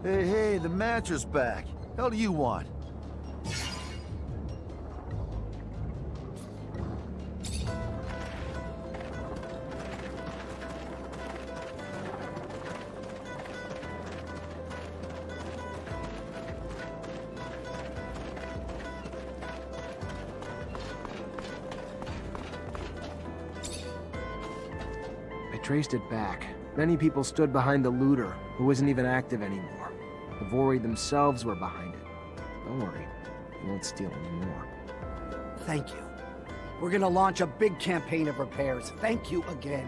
Hey, the Mancer's back. Hell do you want? I traced it back. Many people stood behind the looter, who isn't even active anymore. The Vori themselves were behind it. Don't worry, he won't steal anymore. Thank you. We're gonna launch a big campaign of repairs. Thank you again.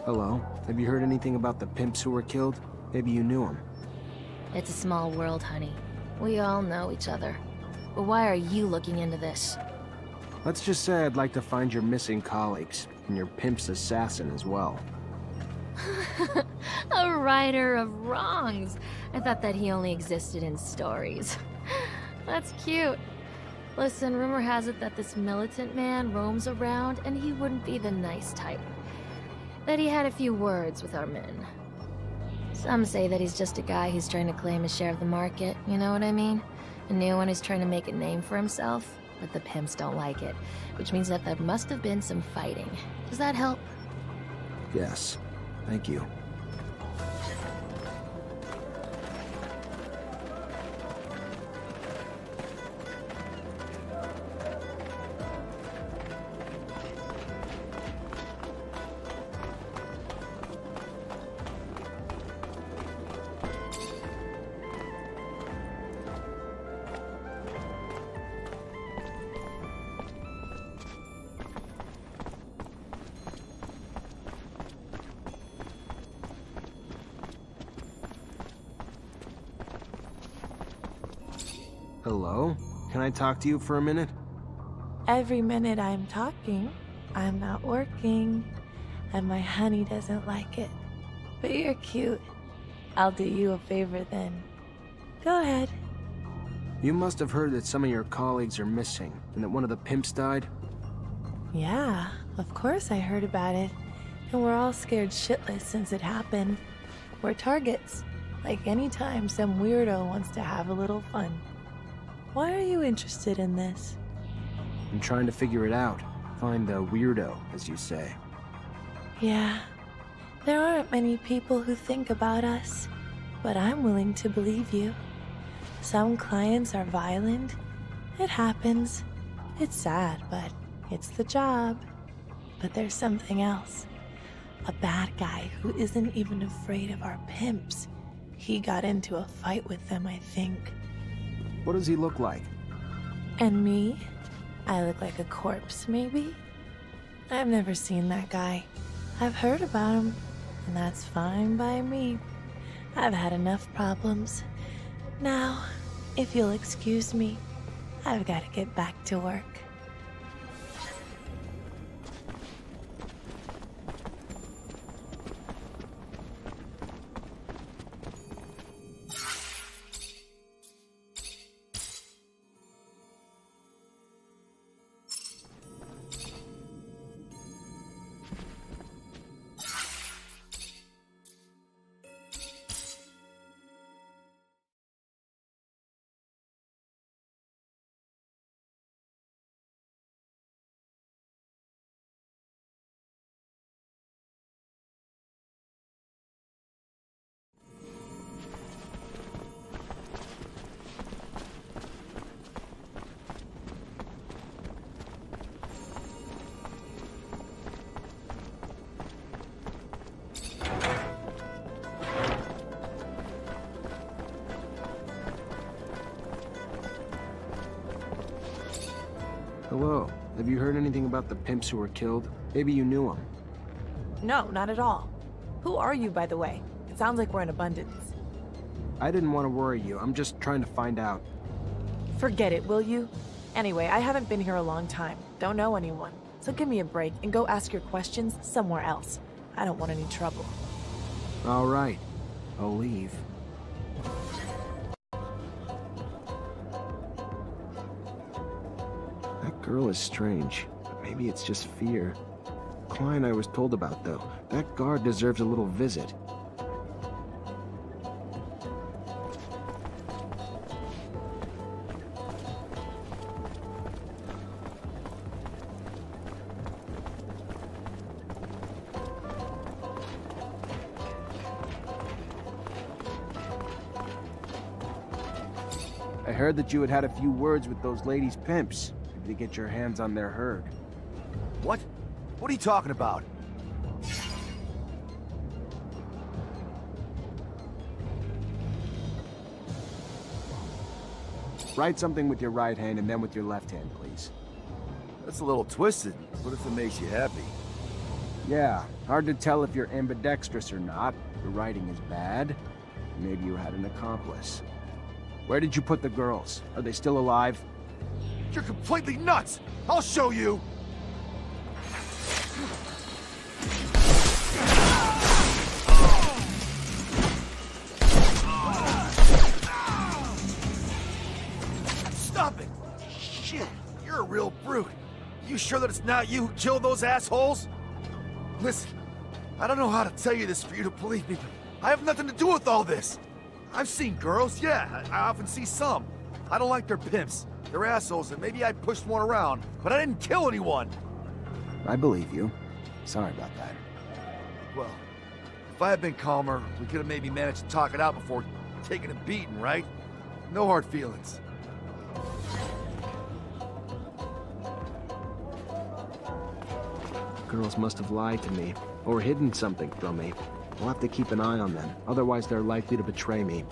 Hello, have you heard anything about the pimps who were killed? Maybe you knew them. It's a small world, honey. We all know each other. But why are you looking into this? Let's just say I'd like to find your missing colleagues, and your pimp's assassin as well. A righter of wrongs. I thought that he only existed in stories. That's cute. Listen, rumor has it that this militant man roams around, and he wouldn't be the nice type. That he had a few words with our men. Some say that he's just a guy who's trying to claim a share of the market, you know what I mean? A new one who's trying to make a name for himself, but the pimps don't like it, which means that there must have been some fighting. Does that help? Yes, thank you. Hello? Can I talk to you for a minute? Every minute I'm talking, I'm not working, and my honey doesn't like it. But you're cute. I'll do you a favor then. Go ahead. You must have heard that some of your colleagues are missing, and that one of the pimps died? Yeah, of course I heard about it. And we're all scared shitless since it happened. We're targets, like any time some weirdo wants to have a little fun. Why are you interested in this? I'm trying to figure it out. Find the weirdo, as you say. Yeah, there aren't many people who think about us, but I'm willing to believe you. Some clients are violent. It happens. It's sad, but it's the job. But there's something else. A bad guy who isn't even afraid of our pimps. He got into a fight with them, I think. What does he look like? And me? I look like a corpse, maybe? I've never seen that guy. I've heard about him, and that's fine by me. I've had enough problems. Now, if you'll excuse me, I've got to get back to work. Hello. Have you heard anything about the pimps who were killed? Maybe you knew them. No, not at all. Who are you, by the way? Sounds like we're in abundance. I didn't want to worry you. I'm just trying to find out. Forget it, will you? Anyway, I haven't been here a long time. Don't know anyone. So give me a break and go ask your questions somewhere else. I don't want any trouble. All right. I'll leave. That girl is strange. But maybe it's just fear. Client I was told about, though. That guard deserves a little visit. I heard that you had had a few words with those ladies' pimps. Maybe to get your hands on their herd. What? What are you talking about? Write something with your right hand and then with your left hand, please. That's a little twisted. What if it makes you happy? Yeah, hard to tell if you're ambidextrous or not. Your writing is bad. Maybe you had an accomplice. Where did you put the girls? Are they still alive? You're completely nuts! I'll show you! Stop it! Shit, you're a real brute. You sure that it's not you who killed those assholes? Listen, I don't know how to tell you this for you to believe me, but I have nothing to do with all this. I've seen girls, yeah, I often see some. I don't like their pimps. They're assholes, and maybe I pushed one around, but I didn't kill anyone. I believe you. Sorry about that. Well, if I had been calmer, we could have maybe managed to talk it out before taking a beating, right? No hard feelings. Girls must have lied to me, or hidden something from me. We'll have to keep an eye on them, otherwise they're likely to betray me.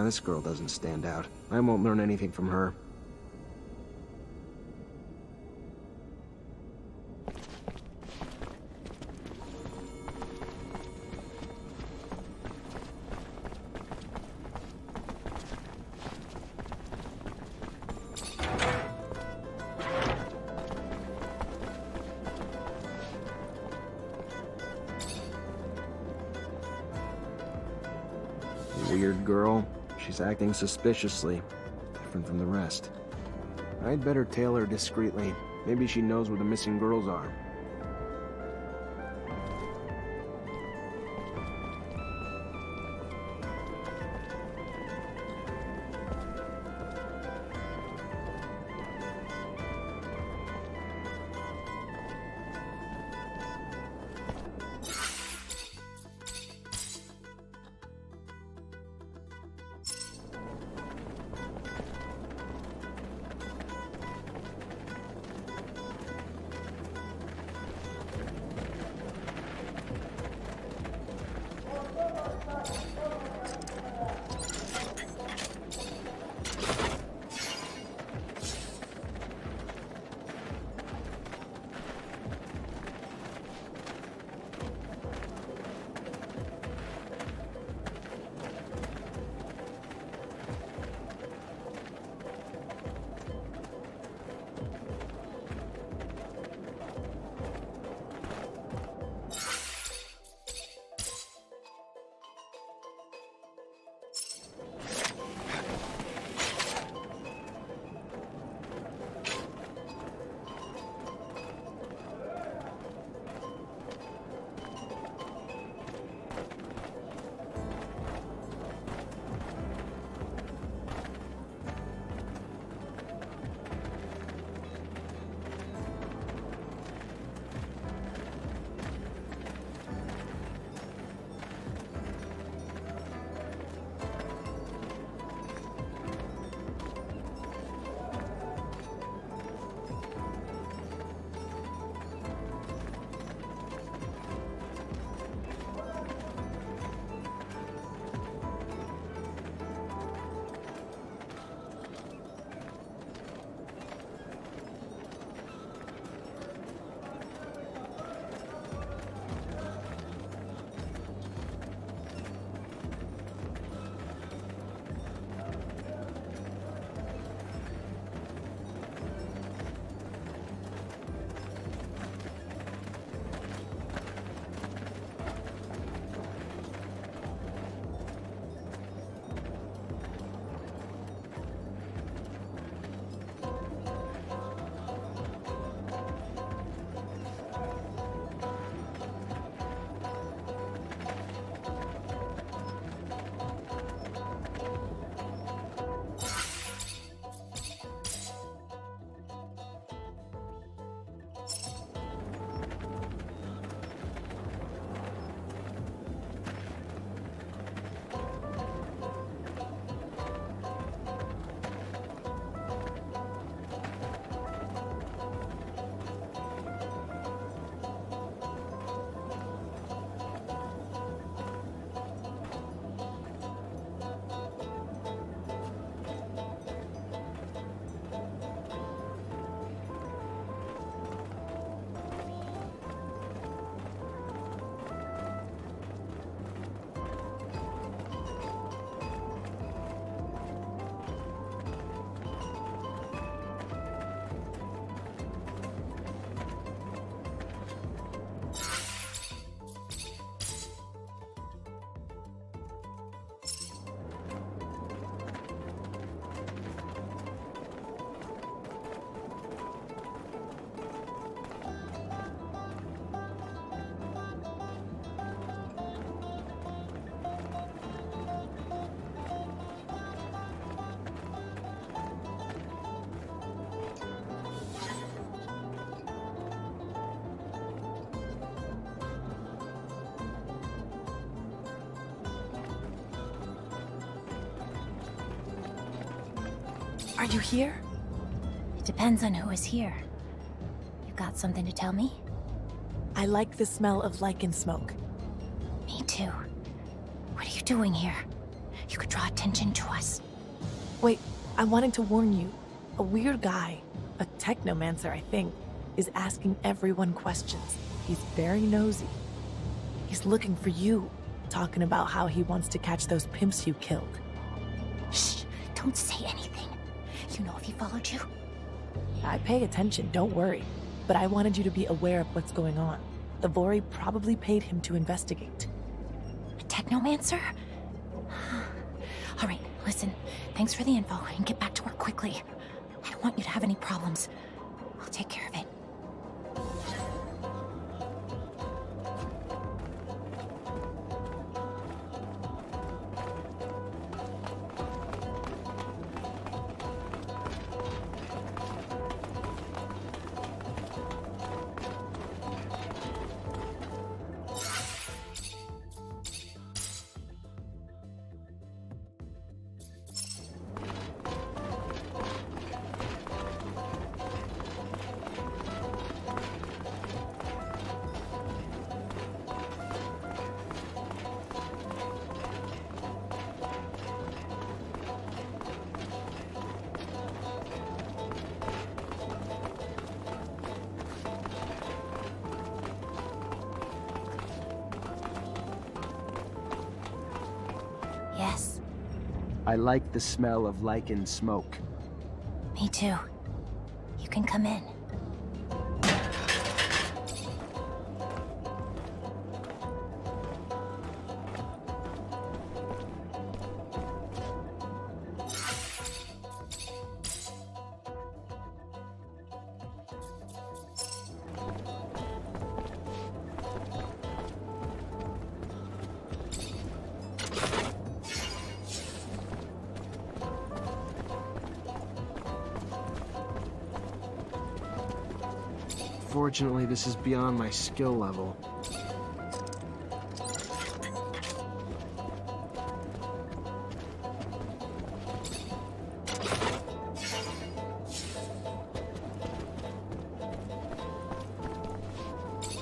Nah, this girl doesn't stand out. I won't learn anything from her. Weird girl. She's acting suspiciously. Different from the rest. I'd better tail her discreetly. Maybe she knows where the missing girls are. Are you here? It depends on who is here. You got something to tell me? I like the smell of lichen smoke. Me too. What are you doing here? You could draw attention to us. Wait, I wanted to warn you. A weird guy, a Technomancer, I think, is asking everyone questions. He's very nosy. He's looking for you, talking about how he wants to catch those pimps you killed. Shh, don't say anything. You know if he followed you? I pay attention, don't worry. But I wanted you to be aware of what's going on. The Vori probably paid him to investigate. A Technomancer? All right, listen. Thanks for the info, and get back to work quickly. I don't want you to have any problems. I'll take care of it. Yes, I like the smell of lichen smoke. me too. You can come in. Fortunately, this is beyond my skill level.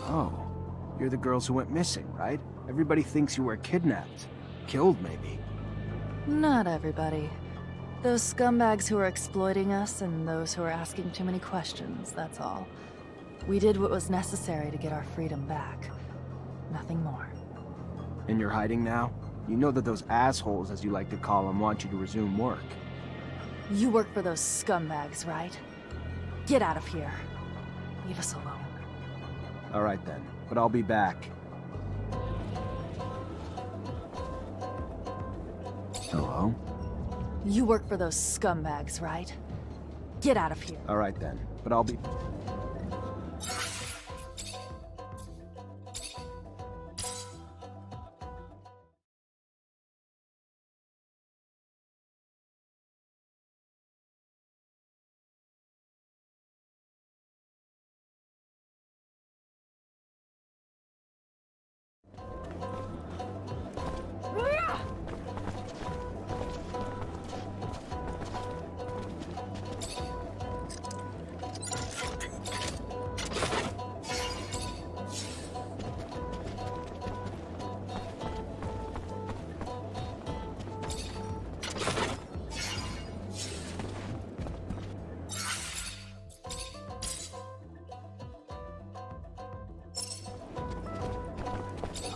Oh, you're the girls who went missing, right? Everybody thinks you were kidnapped. Killed, maybe. Not everybody. Those scumbags who are exploiting us and those who are asking too many questions, that's all. We did what was necessary to get our freedom back. Nothing more. And you're hiding now? You know that those assholes, as you like to call them, want you to resume work. You work for those scumbags, right? Get out of here. Leave us alone. All right then, but I'll be back. Hello? You work for those scumbags, right? Get out of here. All right then, but I'll be...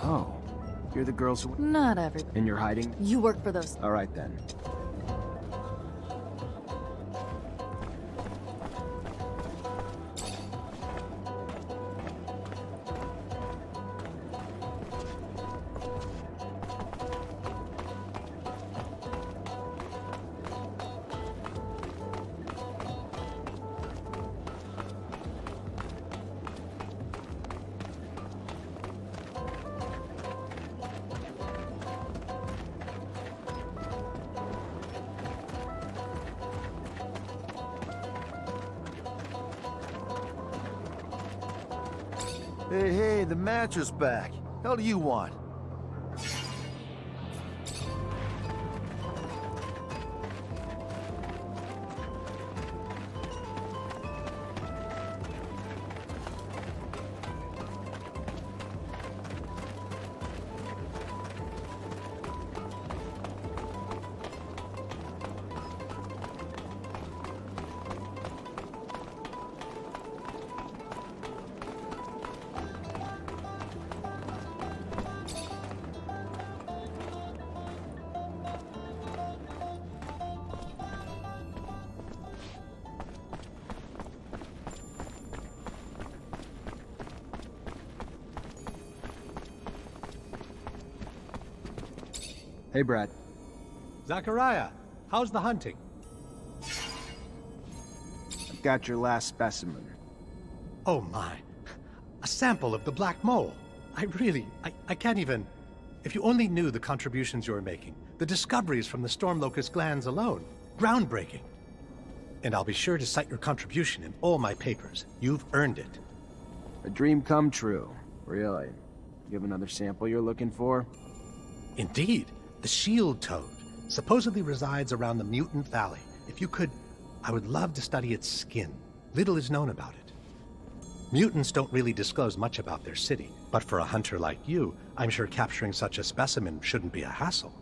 Oh, you're the girls who... Not everybody. And you're hiding? You work for those... All right then. Hey, the matcher's back. Hell do you want? Hey, Brad. Zachariah, how's the hunting? I've got your last specimen. Oh my. A sample of the black mole. I can't even... If you only knew the contributions you're making, the discoveries from the storm locust glands alone. Groundbreaking. And I'll be sure to cite your contribution in all my papers. You've earned it. A dream come true. Really. You have another sample you're looking for? Indeed. The shield toad supposedly resides around the Mutant Valley. If you could, I would love to study its skin. Little is known about it. Mutants don't really disclose much about their city, but for a hunter like you, I'm sure capturing such a specimen shouldn't be a hassle.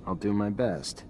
I'll do my best.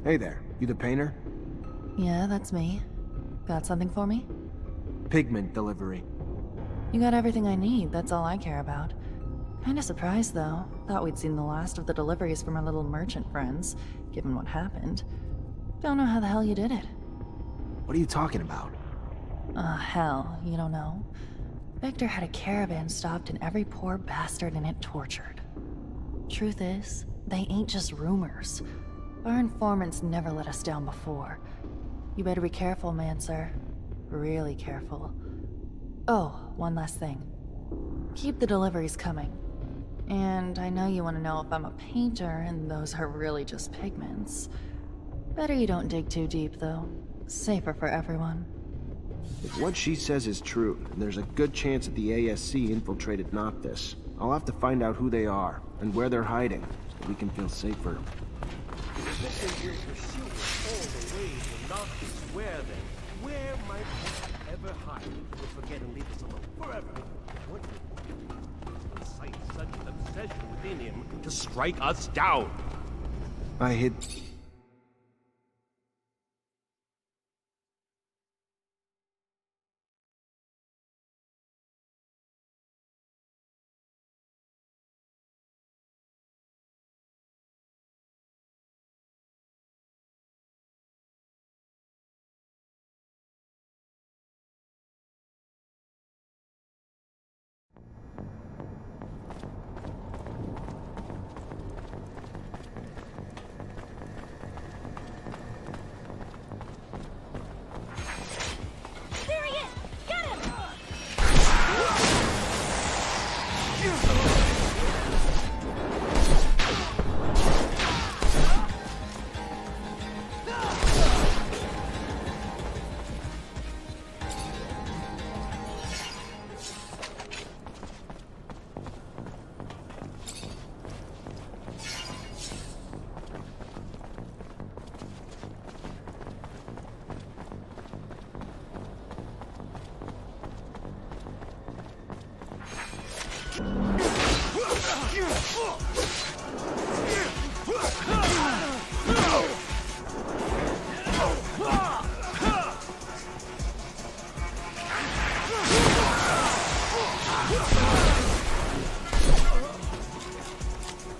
Hey there, you the painter? Yeah, that's me. Got something for me? Pigment delivery. You got everything I need, that's all I care about. Kinda surprised, though. Thought we'd seen the last of the deliveries from our little merchant friends, given what happened. Don't know how the hell you did it. What are you talking about? Hell, you don't know. Victor had a caravan stopped and every poor bastard in it tortured. Truth is, they ain't just rumors. Our informants never let us down before. You better be careful, Mancer. Really careful. Oh, one last thing. Keep the deliveries coming. And I know you want to know if I'm a painter, and those are really just pigments. Better you don't dig too deep, though. Safer for everyone. If what she says is true, then there's a good chance that the ASC infiltrated Noctis. I'll have to find out who they are, and where they're hiding, so we can feel safer. Where might we ever hide? We'll forget and leave us alone forever. What incite such obsession within him to strike us down? I hid... There he is! Get him!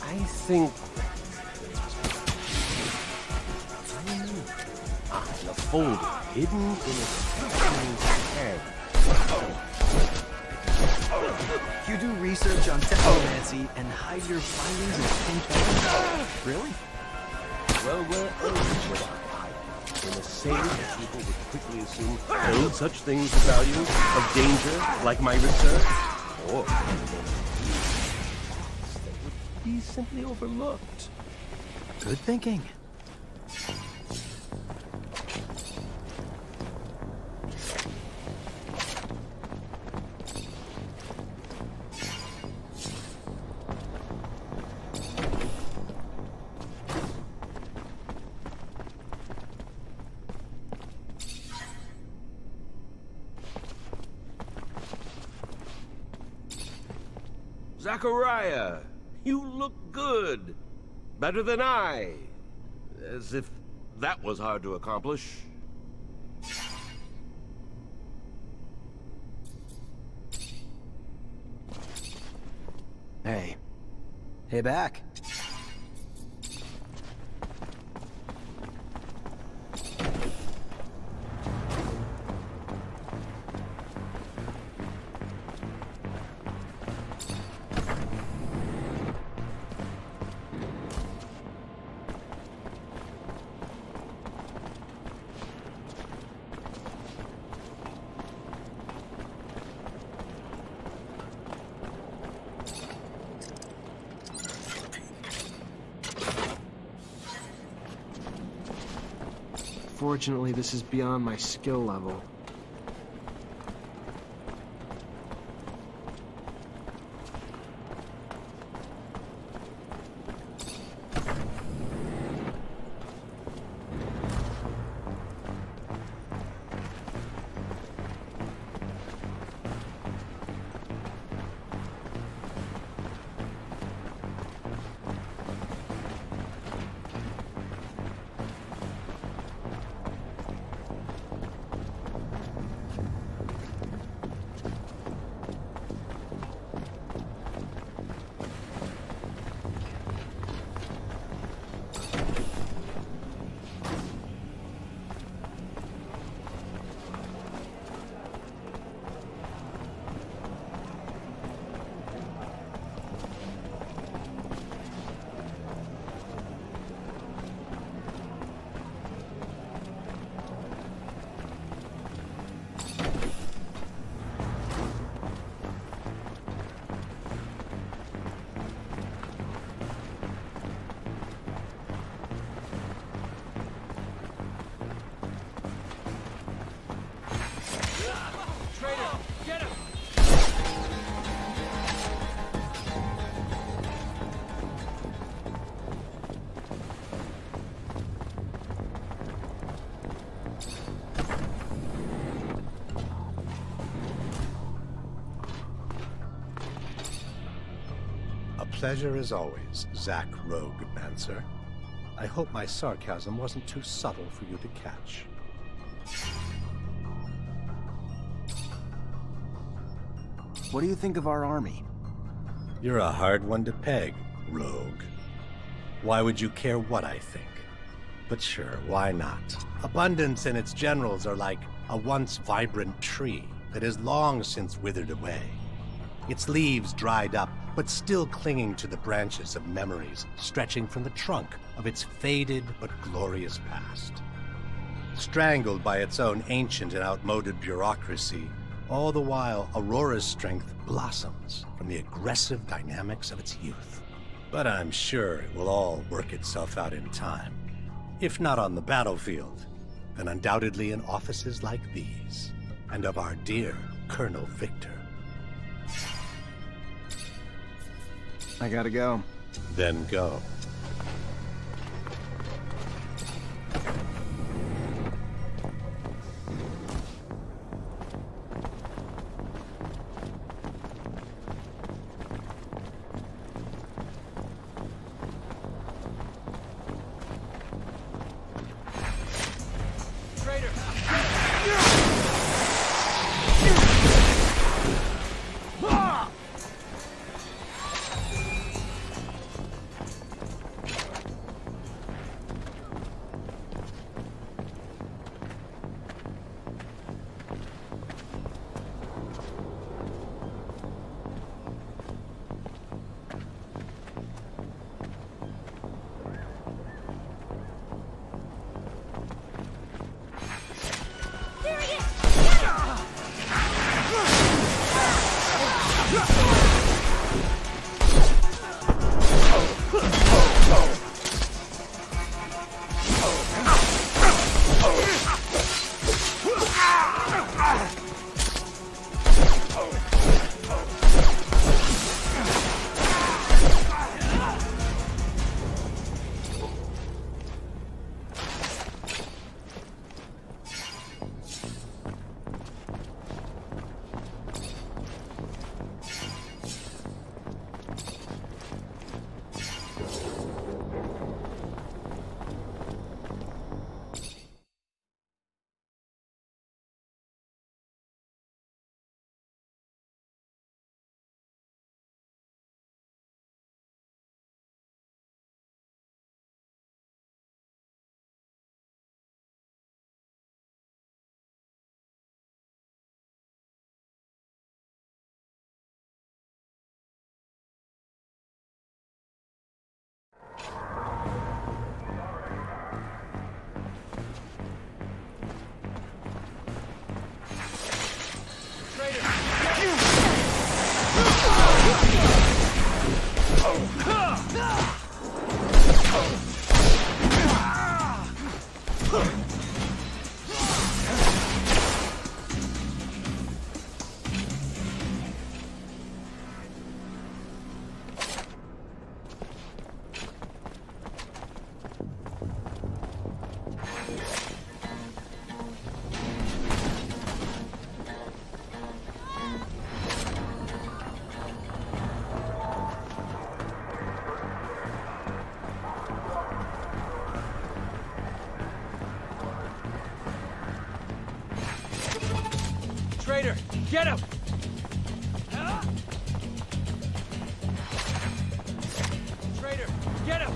I think... the folder hidden in a head. You do research on Technomancy and hide your findings in pink. Really? Well, where else would I hide it? In a safe that people would quickly assume held such things of value, of danger, like my research? Or that would be simply overlooked. Good thinking. Zachariah, you look good. Better than I. As if that was hard to accomplish. Hey. Hey, back. Fortunately, this is beyond my skill level. pleasure as always, Zack Rogue-Mancer. I hope my sarcasm wasn't too subtle for you to catch. What do you think of our army? You're a hard one to peg, Rogue. Why would you care what I think? But sure, why not? Abundance and its generals are like a once vibrant tree that has long since withered away. Its leaves dried up, but still clinging to the branches of memories stretching from the trunk of its faded but glorious past. Strangled by its own ancient and outmoded bureaucracy, all the while Aurora's strength blossoms from the aggressive dynamics of its youth. But I'm sure it will all work itself out in time. If not on the battlefield, then undoubtedly in offices like these, and of our dear Colonel Victor. I gotta go. Then go. Traitor, get him! Traitor, get him!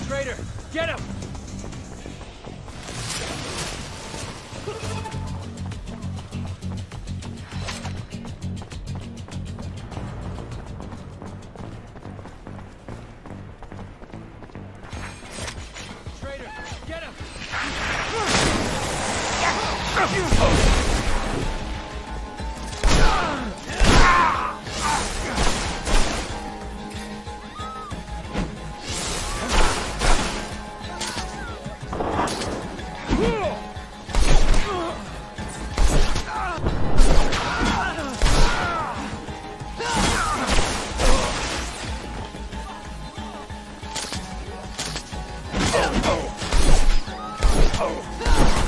Traitor, get him! Traitor, get him! Oh!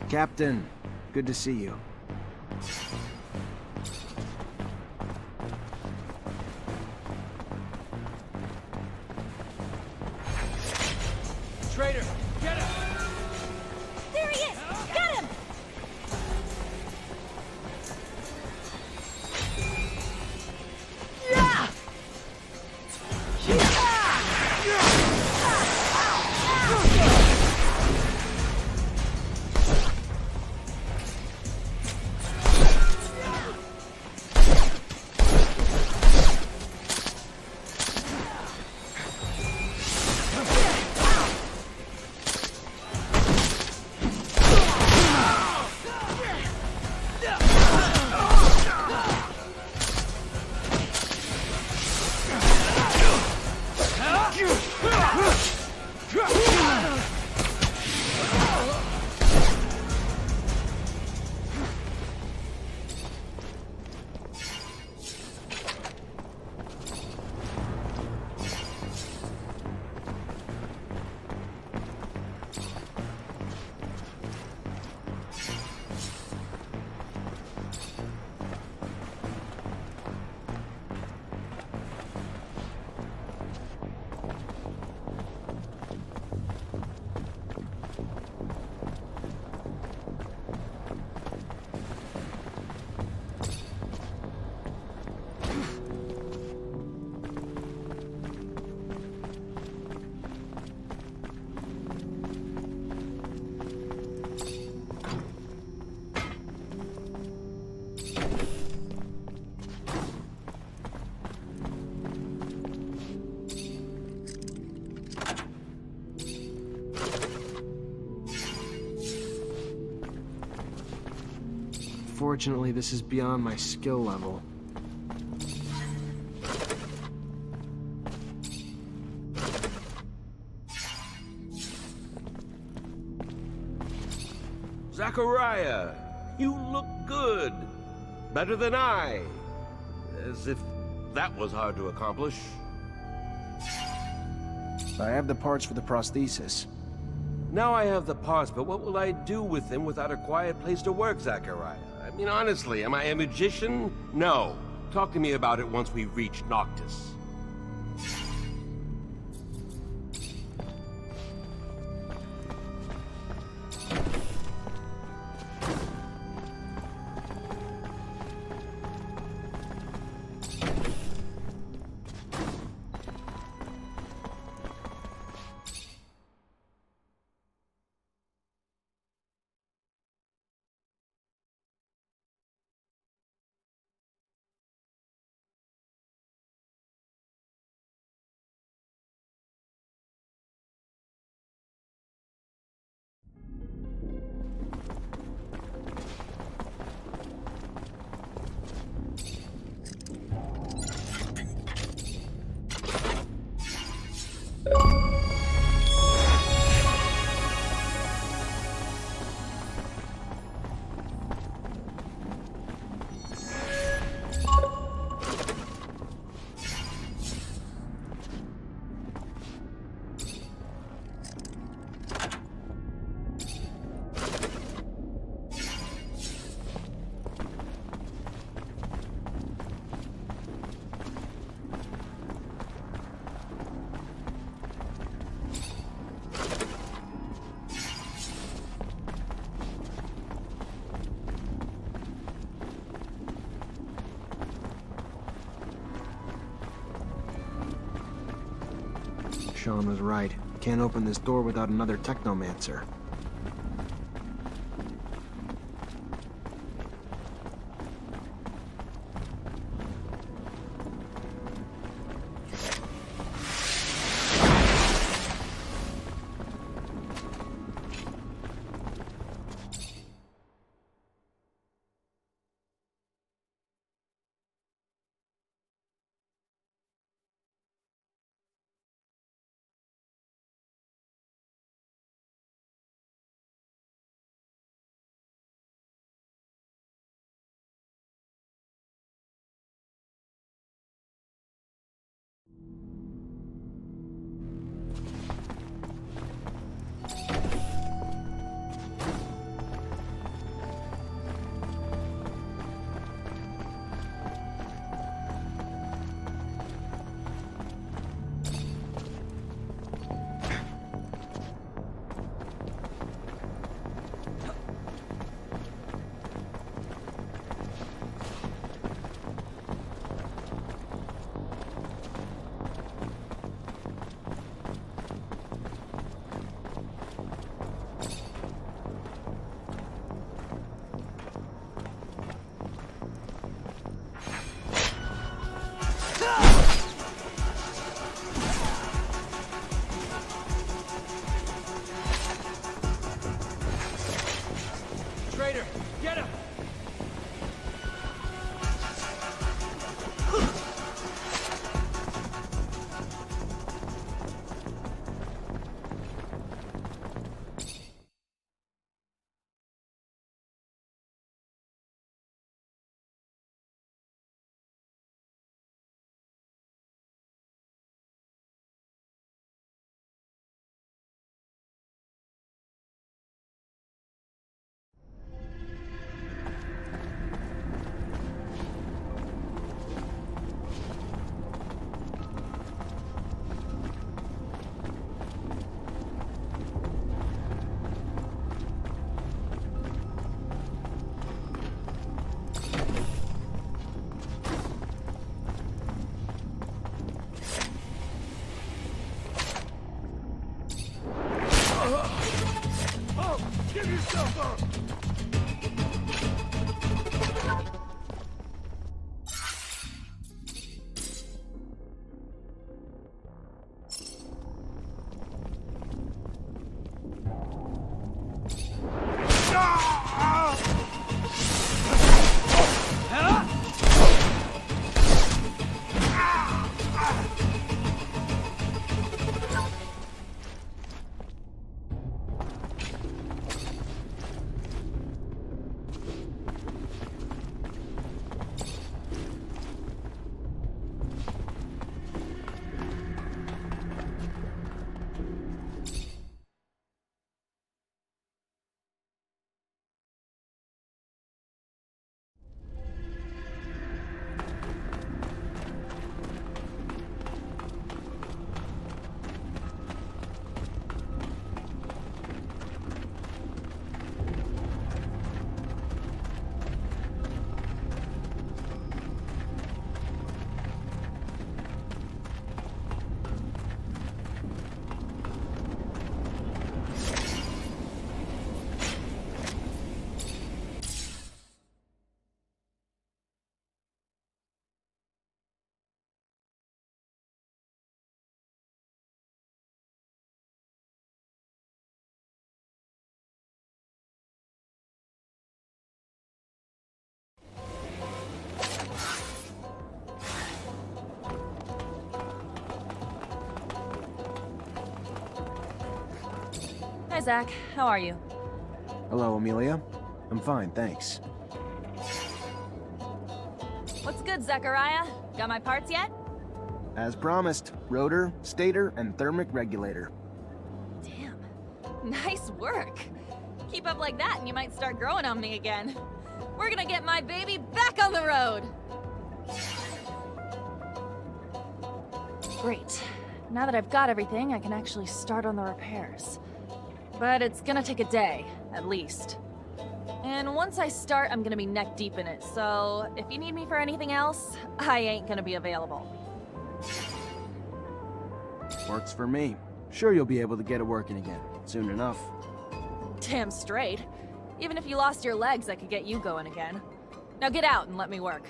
Captain, good to see you. Traitor, get him! There he is! Get him! Fortunately, this is beyond my skill level. Zachariah, you look good. Better than I. As if that was hard to accomplish. I have the parts for the prosthesis. Now I have the parts, but what will I do with them without a quiet place to work, Zachariah? I mean, honestly, am I a magician? No. Talk to me about it once we reach Noctis. Sean was right. Can't open this door without another Technomancer. Hi, Zach. How are you? Hello, Amelia. I'm fine, thanks. What's good, Zachariah? Got my parts yet? As promised, rotor, stator, and thermic regulator. Damn. Nice work. Keep up like that and you might start growing on me again. We're gonna get my baby back on the road! Great. Now that I've got everything, I can actually start on the repairs. But it's gonna take a day, at least. And once I start, I'm gonna be neck deep in it, so if you need me for anything else, I ain't gonna be available. Works for me. Sure you'll be able to get it working again, soon enough. Damn straight. Even if you lost your legs, I could get you going again. Now get out and let me work.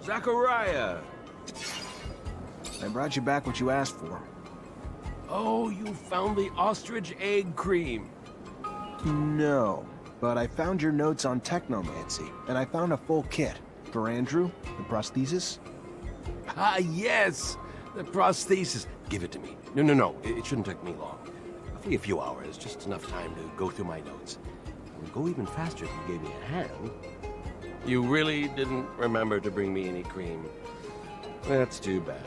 Zachariah! I brought you back what you asked for. Oh, you found the ostrich egg cream. No, but I found your notes on Technomancy, and I found a full kit. For Andrew, the prosthesis. Ah, yes! The prosthesis. Give it to me. No. It shouldn't take me long. Roughly a few hours, just enough time to go through my notes. It would go even faster if you gave me a hand. You really didn't remember to bring me any cream. That's too bad.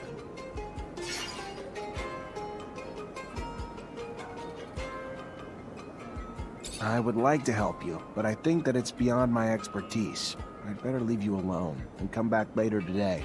I would like to help you, but I think that it's beyond my expertise. I'd better leave you alone and come back later today.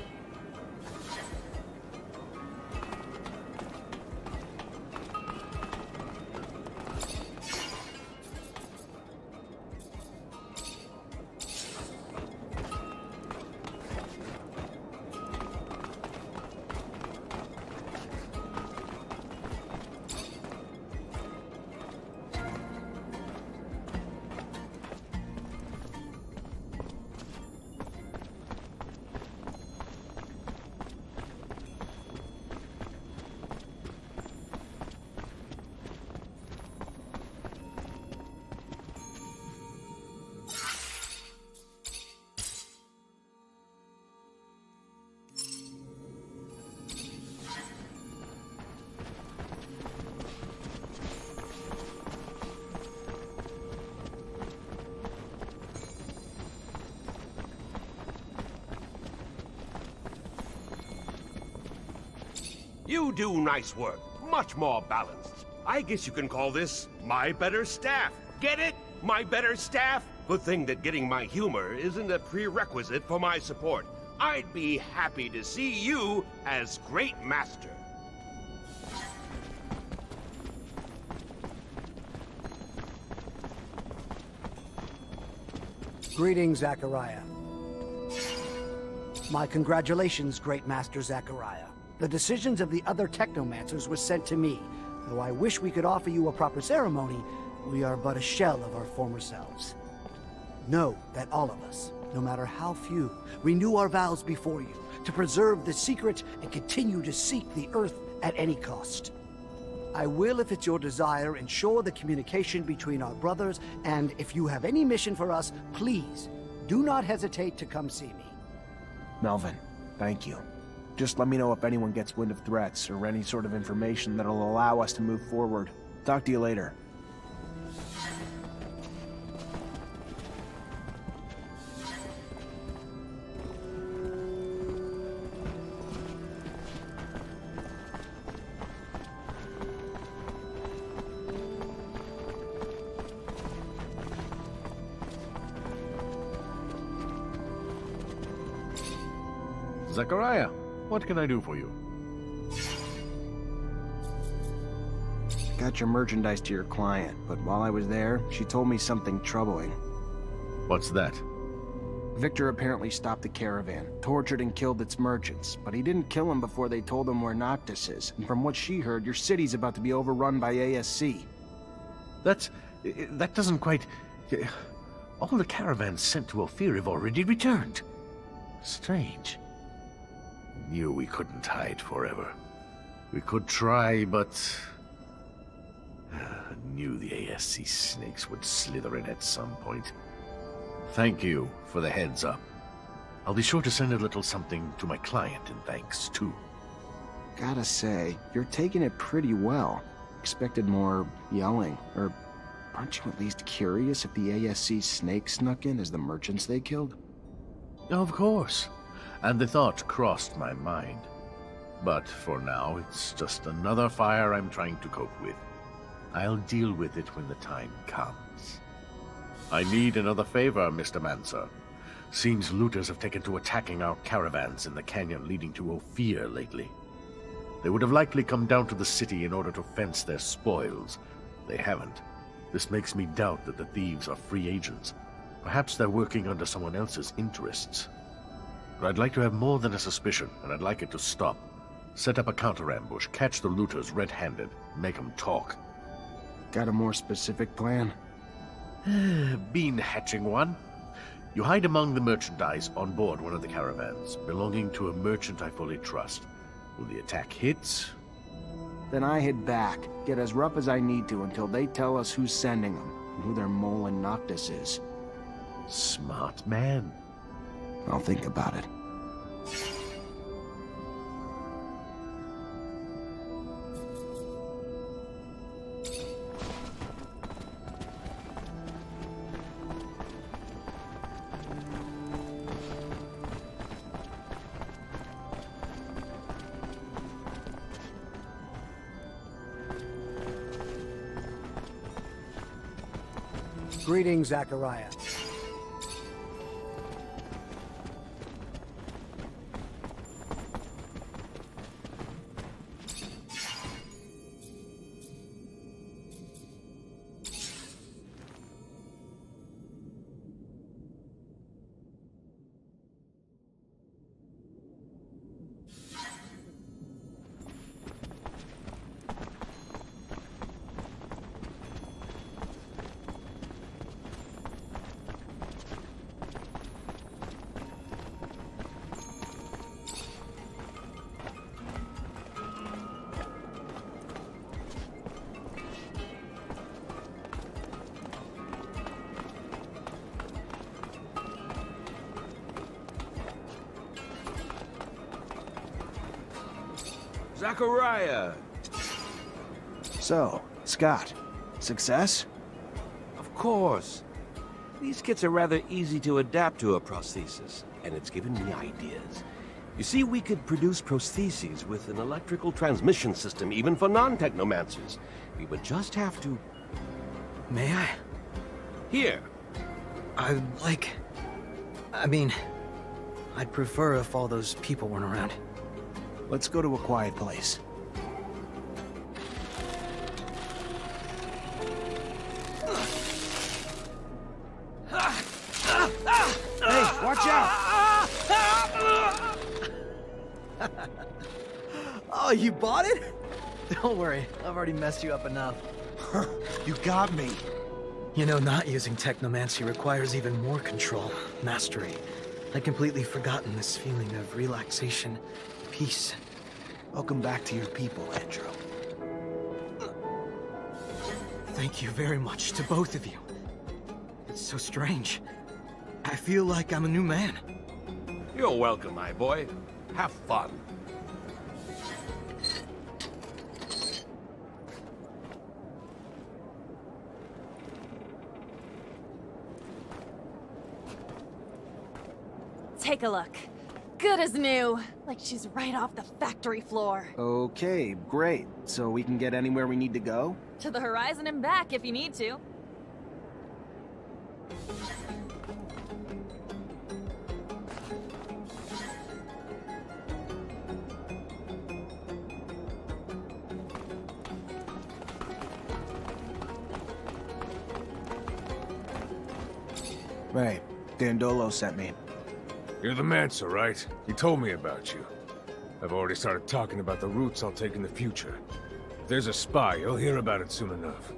You do nice work. Much more balanced. I guess you can call this my better staff. Get it? My better staff? Good thing that getting my humor isn't a prerequisite for my support. I'd be happy to see you as Great Master. Greetings, Zachariah. My congratulations, Great Master Zachariah. The decisions of the other Technomancers were sent to me. Though I wish we could offer you a proper ceremony, we are but a shell of our former selves. Know that all of us, no matter how few, renew our vows before you to preserve the secret and continue to seek the Earth at any cost. I will, if it's your desire, ensure the communication between our brothers, and if you have any mission for us, please, do not hesitate to come see me. Melvin, thank you. Just let me know if anyone gets wind of threats or any sort of information that'll allow us to move forward. Talk to you later. Zachariah, what can I do for you? Got your merchandise to your client, but while I was there, she told me something troubling. What's that? Victor apparently stopped the caravan, tortured and killed its merchants, but he didn't kill them before they told him where Noctis is, and from what she heard, your city's about to be overrun by ASC. That doesn't quite... All the caravans sent to Ophir have already returned. Strange. Knew we couldn't hide forever. We could try, but... knew the ASC snakes would slither in at some point. Thank you for the heads up. I'll be sure to send a little something to my client in thanks, too. Gotta say, you're taking it pretty well. Expected more yelling, or aren't you at least curious if the ASC snake snuck in as the merchants they killed? Of course. And the thought crossed my mind. But for now, it's just another fire I'm trying to cope with. I'll deal with it when the time comes. I need another favor, Mr. Mancer. Seems looters have taken to attacking our caravans in the canyon leading to Ophir lately. They would have likely come down to the city in order to fence their spoils. They haven't. This makes me doubt that the thieves are free agents. Perhaps they're working under someone else's interests. But I'd like to have more than a suspicion, and I'd like it to stop. Set up a counter-ambush, catch the looters red-handed, make them talk. Got a more specific plan? Been hatching one. You hide among the merchandise on board one of the caravans, belonging to a merchant I fully trust. When the attack hits... Then I head back, get as rough as I need to until they tell us who's sending them, and who their mole in Noctis is. Smart man. I'll think about it. Greetings, Zachariah. Zachariah! So, Scott, success? Of course. These kits are rather easy to adapt to a prosthesis, and it's given me ideas. You see, we could produce prostheses with an electrical transmission system, even for non-technomancers. We would just have to... May I? Here! I'd prefer if all those people weren't around. Let's go to a quiet place. Oh, you bought it? Don't worry, I've already messed you up enough. You got me. You know, not using Technomancy requires even more control, mastery. I'd completely forgotten this feeling of relaxation, peace. Welcome back to your people, Andrew. Thank you very much to both of you. It's so strange. I feel like I'm a new man. You're welcome, my boy. Have fun. Take a look. Good as new. Like she's right off the factory floor. Okay, great. So we can get anywhere we need to go? To the horizon and back if you need to. Right. Dandolo sent me. You're the Mancer, right? He told me about you. I've already started talking about the routes I'll take in the future. If there's a spy, you'll hear about it soon enough.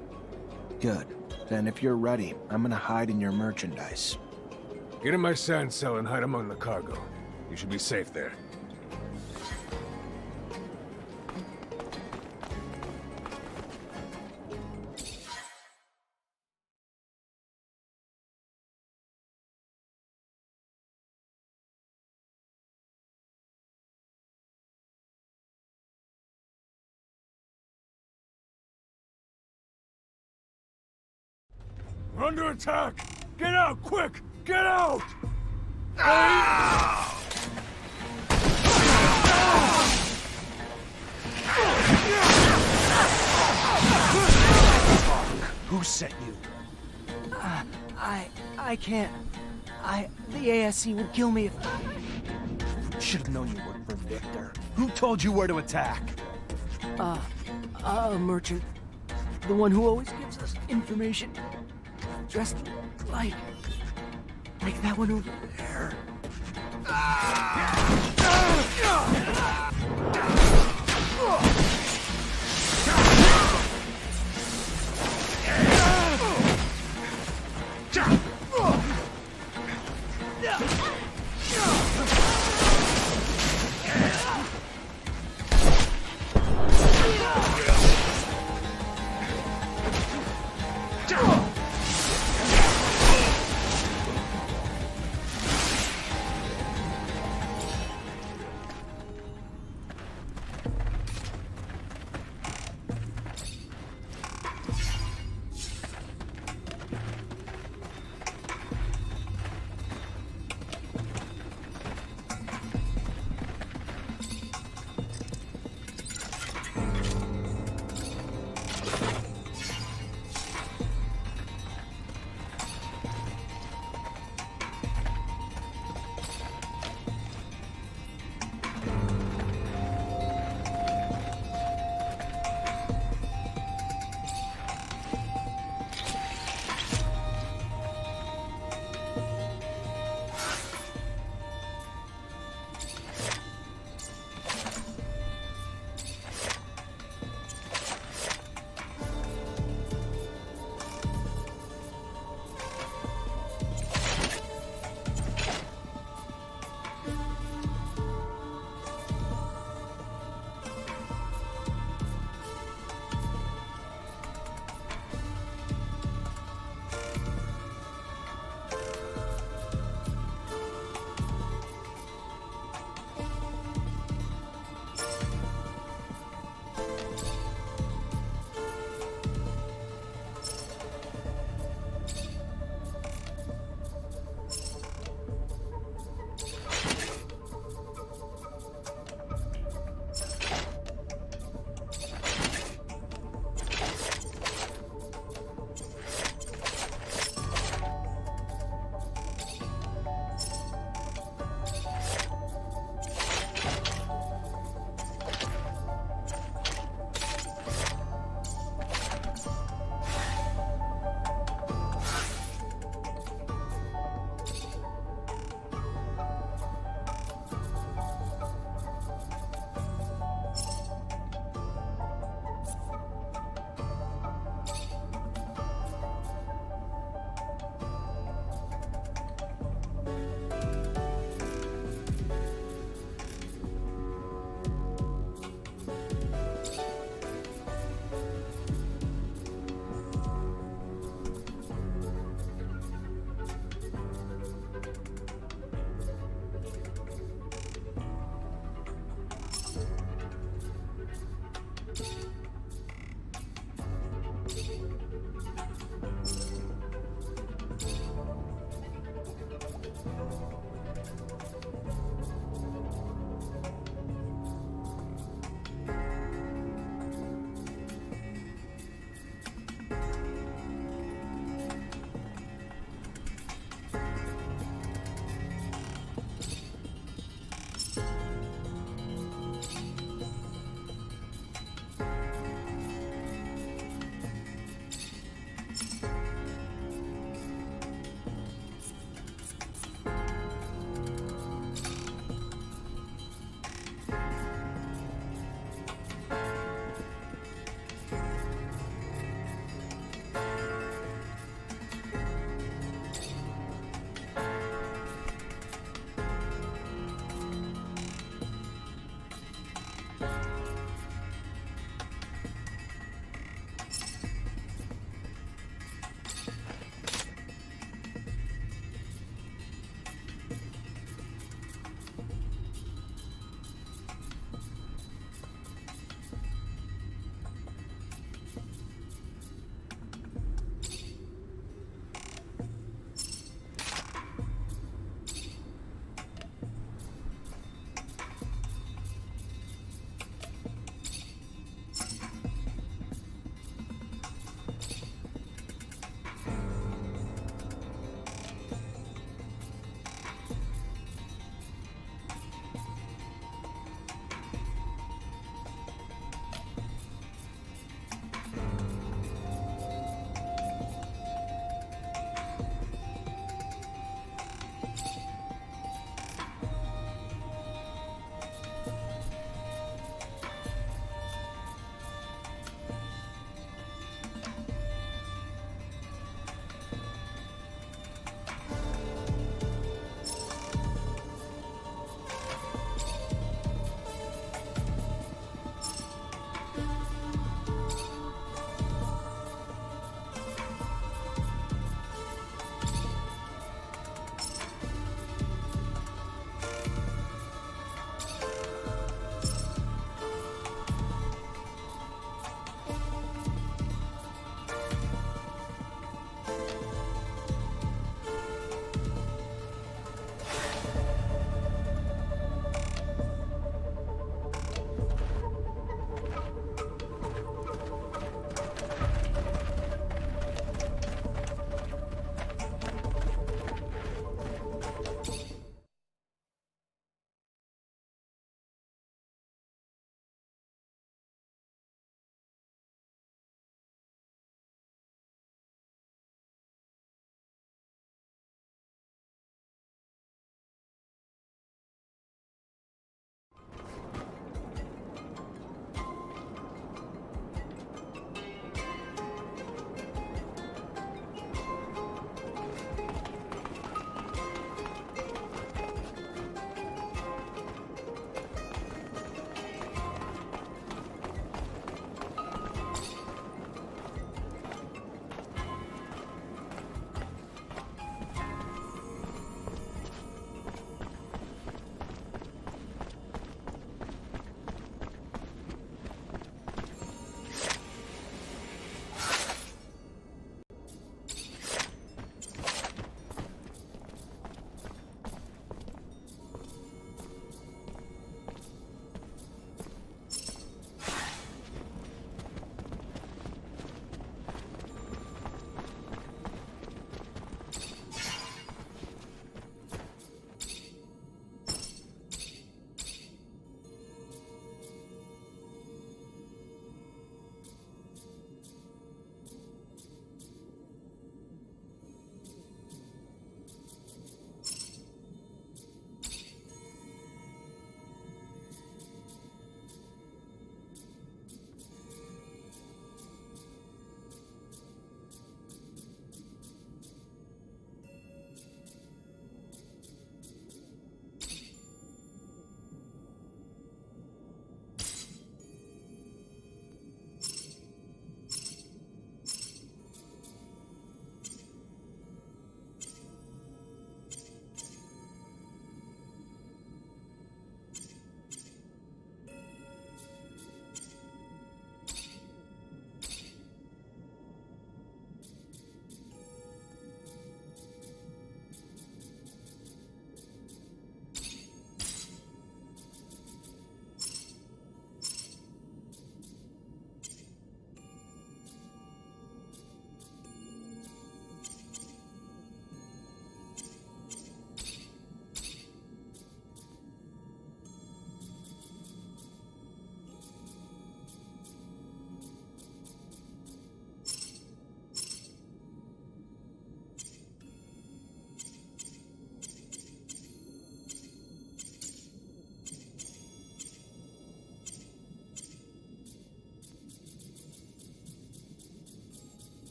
Good. Then if you're ready, I'm gonna hide in your merchandise. Get in my sand cell and hide among the cargo. You should be safe there. We're under attack! Get out, quick! Get out! Who sent you? I can't. The ASC would kill me if... Should have known you worked for Victor. Who told you where to attack? A merchant. The one who always gives us information. Dressed like that one over there.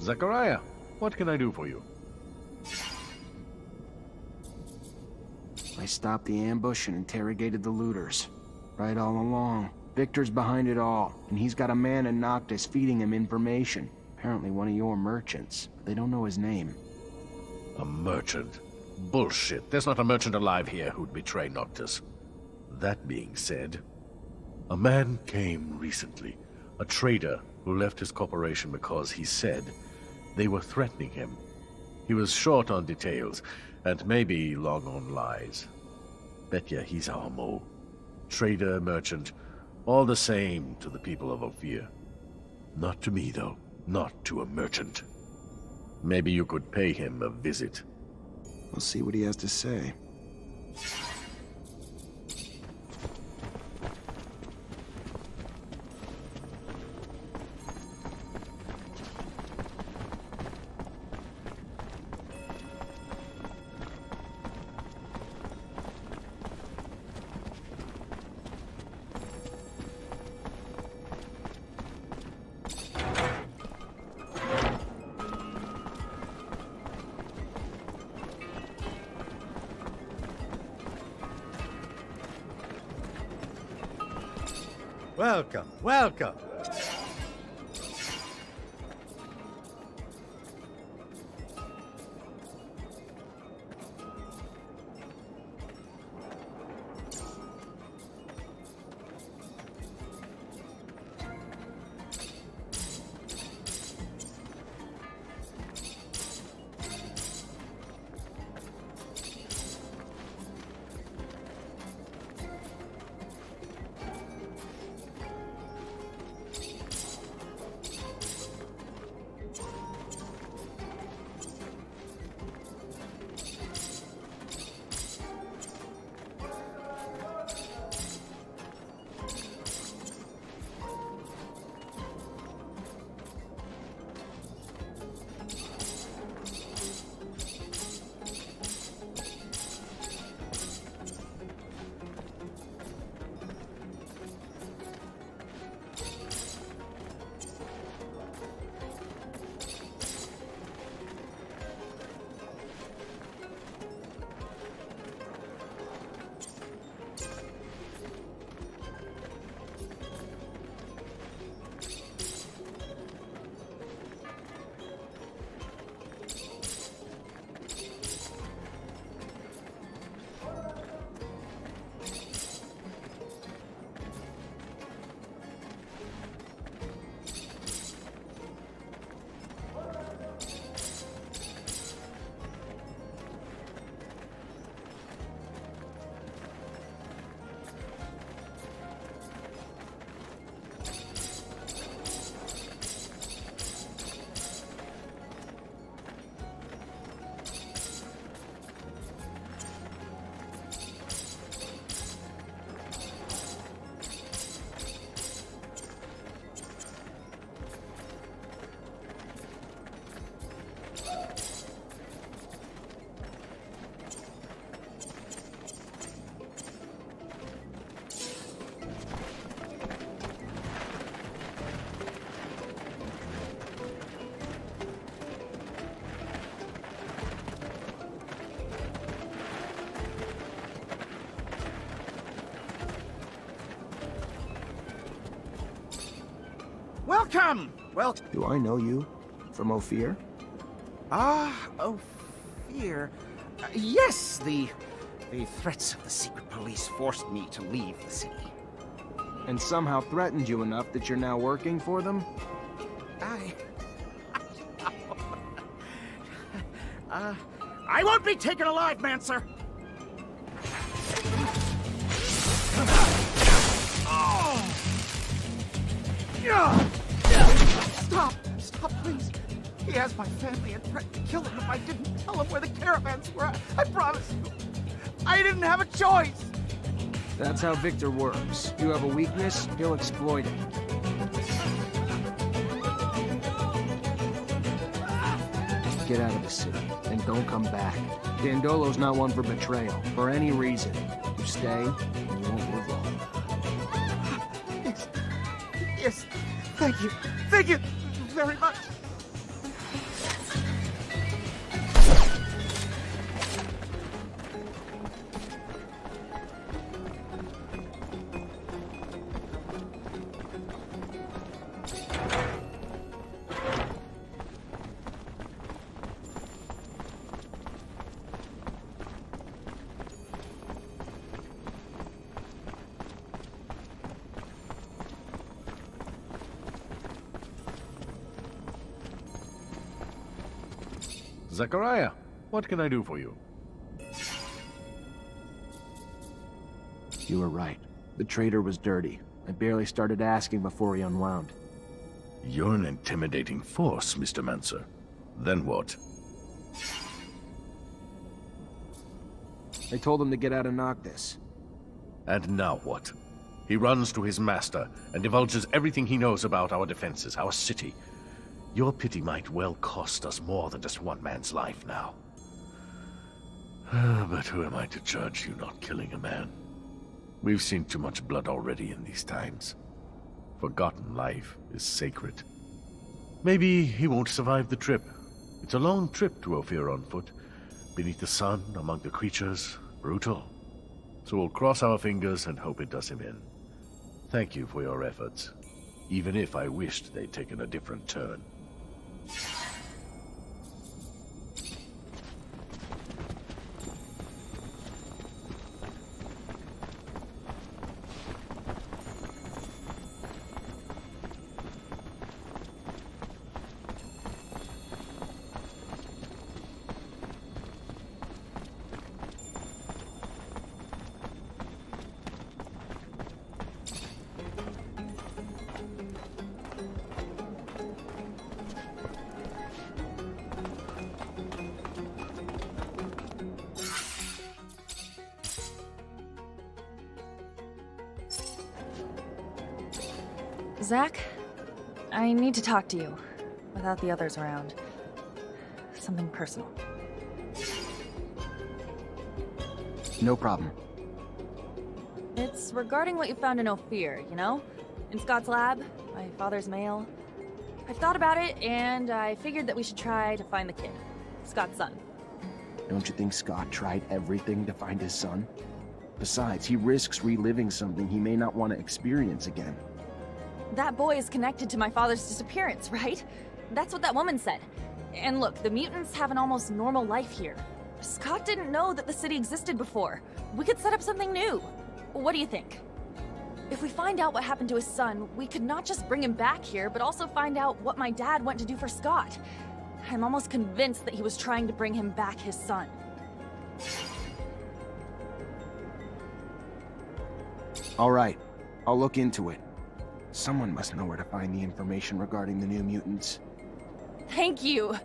Zachariah, what can I do for you? I stopped the ambush and interrogated the looters. Right all along. Victor's behind it all, and he's got a man in Noctis feeding him information. Apparently one of your merchants. They don't know his name. A merchant? Bullshit. There's not a merchant alive here who'd betray Noctis. That being said, a man came recently. A trader who left his corporation because he said they were threatening him. He was short on details, and maybe long on lies. Bet ya he's our Mo. Trader, merchant, all the same to the people of Ophir. Not to me, though. Not to a merchant. Maybe you could pay him a visit. We'll see what he has to say. Welcome, welcome. Welcome! Well, Do I know you? From Ophir? Ophir. Yes, the threats of the secret police forced me to leave the city. And somehow threatened you enough that you're now working for them? I won't be taken alive, Mancer! Stop! Stop, please! He has my family and threatened to kill them if I didn't tell him where the caravans were. I promise you. I didn't have a choice! That's how Victor works. You have a weakness, he'll exploit it. Get out of the city, and don't come back. Dandolo's not one for betrayal, for any reason. You stay, and you won't live long. Yes. Thank you. Thank you very much. Zechariah, what can I do for you? You were right. The traitor was dirty. I barely started asking before he unwound. You're an intimidating force, Mr. Mancer. Then what? I told him to get out of Noctis. And now what? He runs to his master and divulges everything he knows about our defenses, our city. Your pity might well cost us more than just one man's life now. But who am I to judge you not killing a man? We've seen too much blood already in these times. Forgotten life is sacred. Maybe he won't survive the trip. It's a long trip to Ophir on foot. Beneath the sun, among the creatures, brutal. So we'll cross our fingers and hope it does him in. Thank you for your efforts, even if I wished they'd taken a different turn. Zach, I need to talk to you, without the others around. Something personal. No problem. It's regarding what you found in Ophir, you know? In Scott's lab, my father's mail. I've thought about it, and I figured that we should try to find the kid. Scott's son. Don't you think Scott tried everything to find his son? Besides, he risks reliving something he may not want to experience again. That boy is connected to my father's disappearance, right? That's what that woman said. And look, the mutants have an almost normal life here. Scott didn't know that the city existed before. We could set up something new. What do you think? If we find out what happened to his son, we could not just bring him back here, but also find out what my dad went to do for Scott. I'm almost convinced that he was trying to bring him back his son. All right, I'll look into it. Someone must know where to find the information regarding the new mutants. Thank you!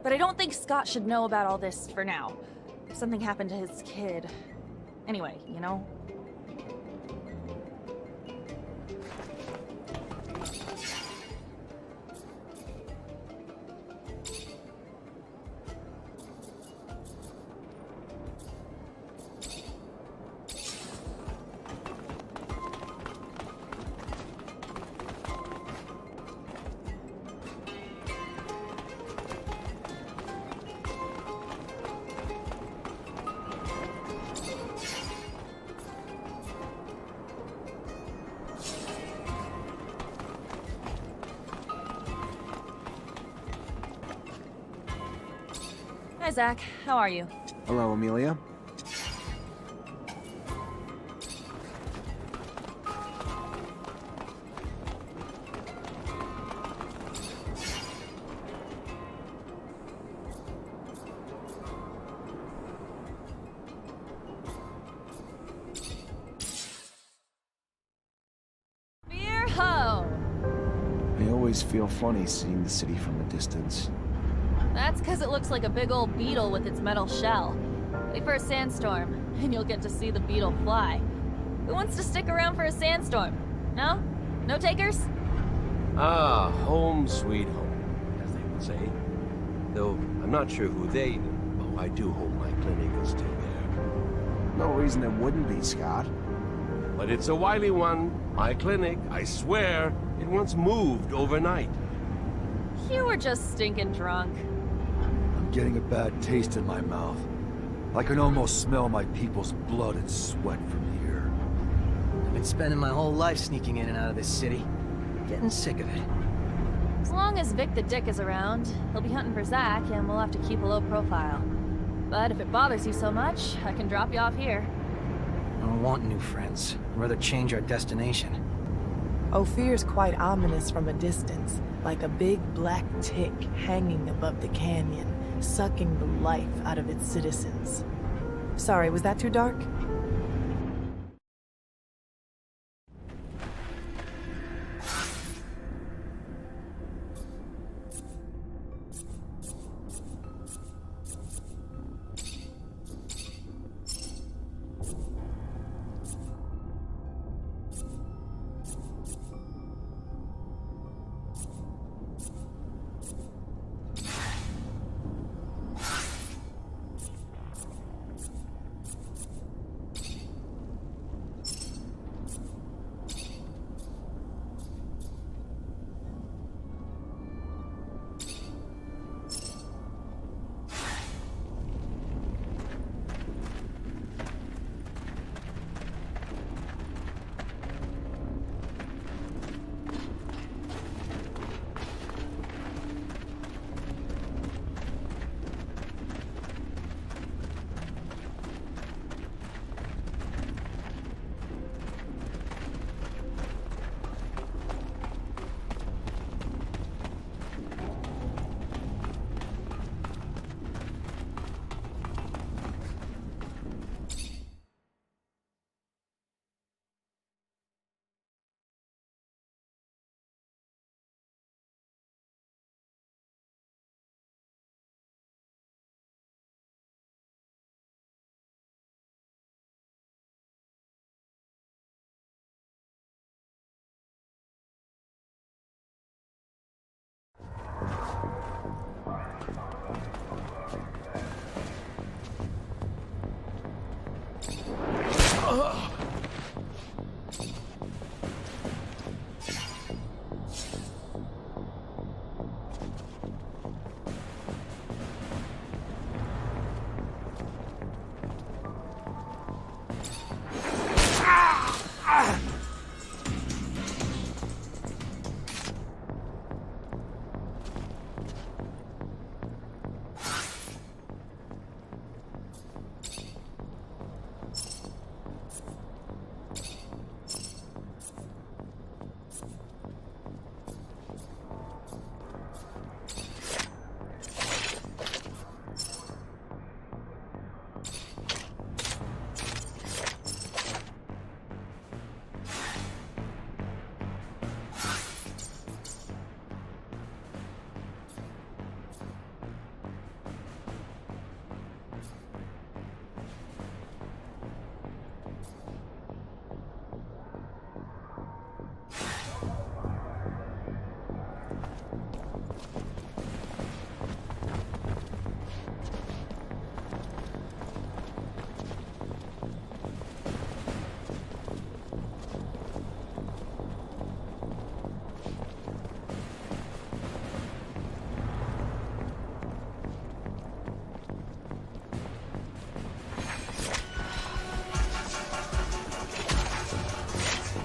But I don't think Scott should know about all this for now. If something happened to his kid... Anyway, you know? Hi, Zach. How are you? Hello, Amelia. Beer ho! I always feel funny seeing the city from a distance. That's because it looks like a big old beetle with its metal shell. Wait for a sandstorm, and you'll get to see the beetle fly. Who wants to stick around for a sandstorm? No? No takers? Ah, home sweet home, as they would say. Though I'm not sure who they... Oh, I do hope my clinic is still there. No reason it wouldn't be, Scott. But it's a wily one. My clinic, I swear, it once moved overnight. You were just stinking drunk. I'm getting a bad taste in my mouth. I can almost smell my people's blood and sweat from here. I've been spending my whole life sneaking in and out of this city. Getting sick of it. As long as Vic the Dick is around, he'll be hunting for Zach, and we'll have to keep a low profile. But if it bothers you so much, I can drop you off here. I don't want new friends. I'd rather change our destination. Ophir's quite ominous from a distance, like a big black tick hanging above the canyon. sucking the life out of its citizens. Sorry, was that too dark?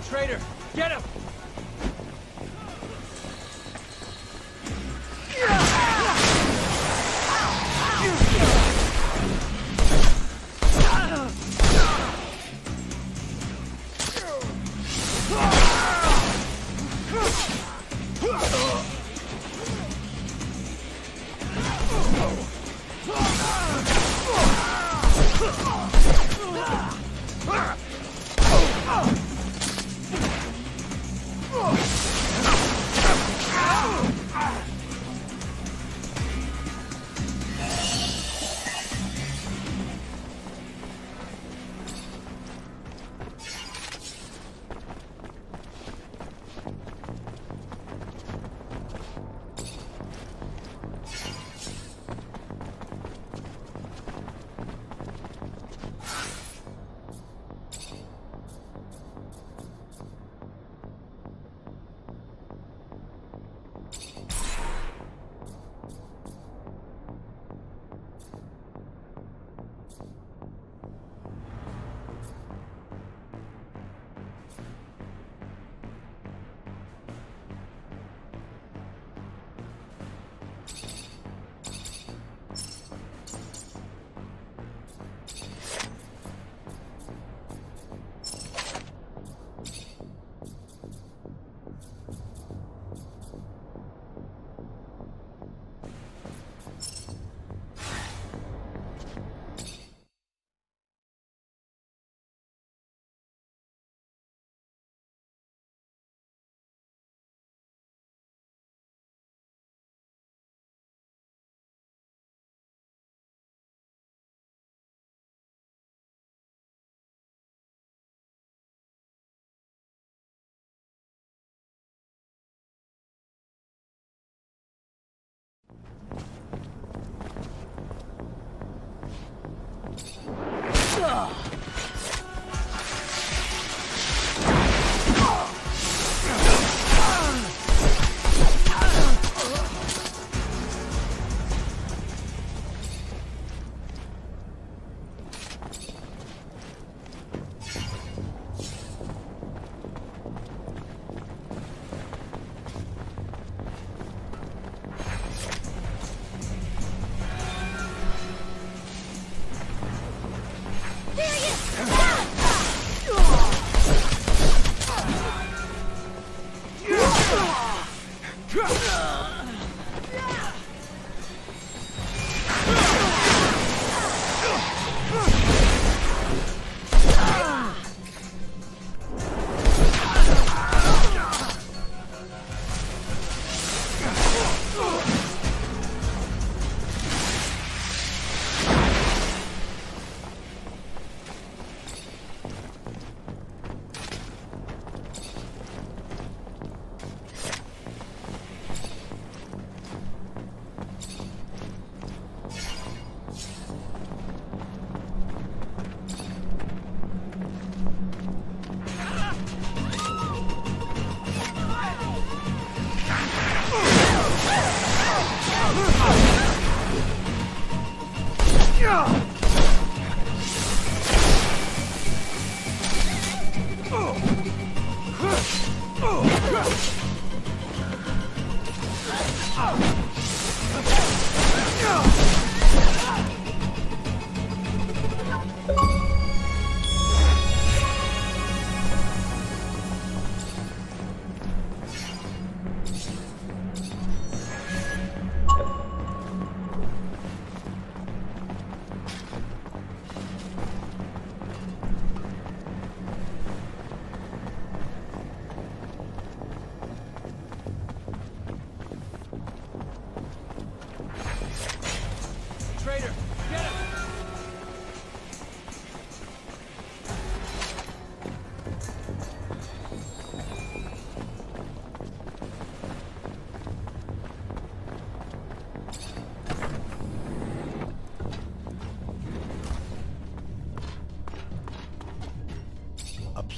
Traitor! Get him!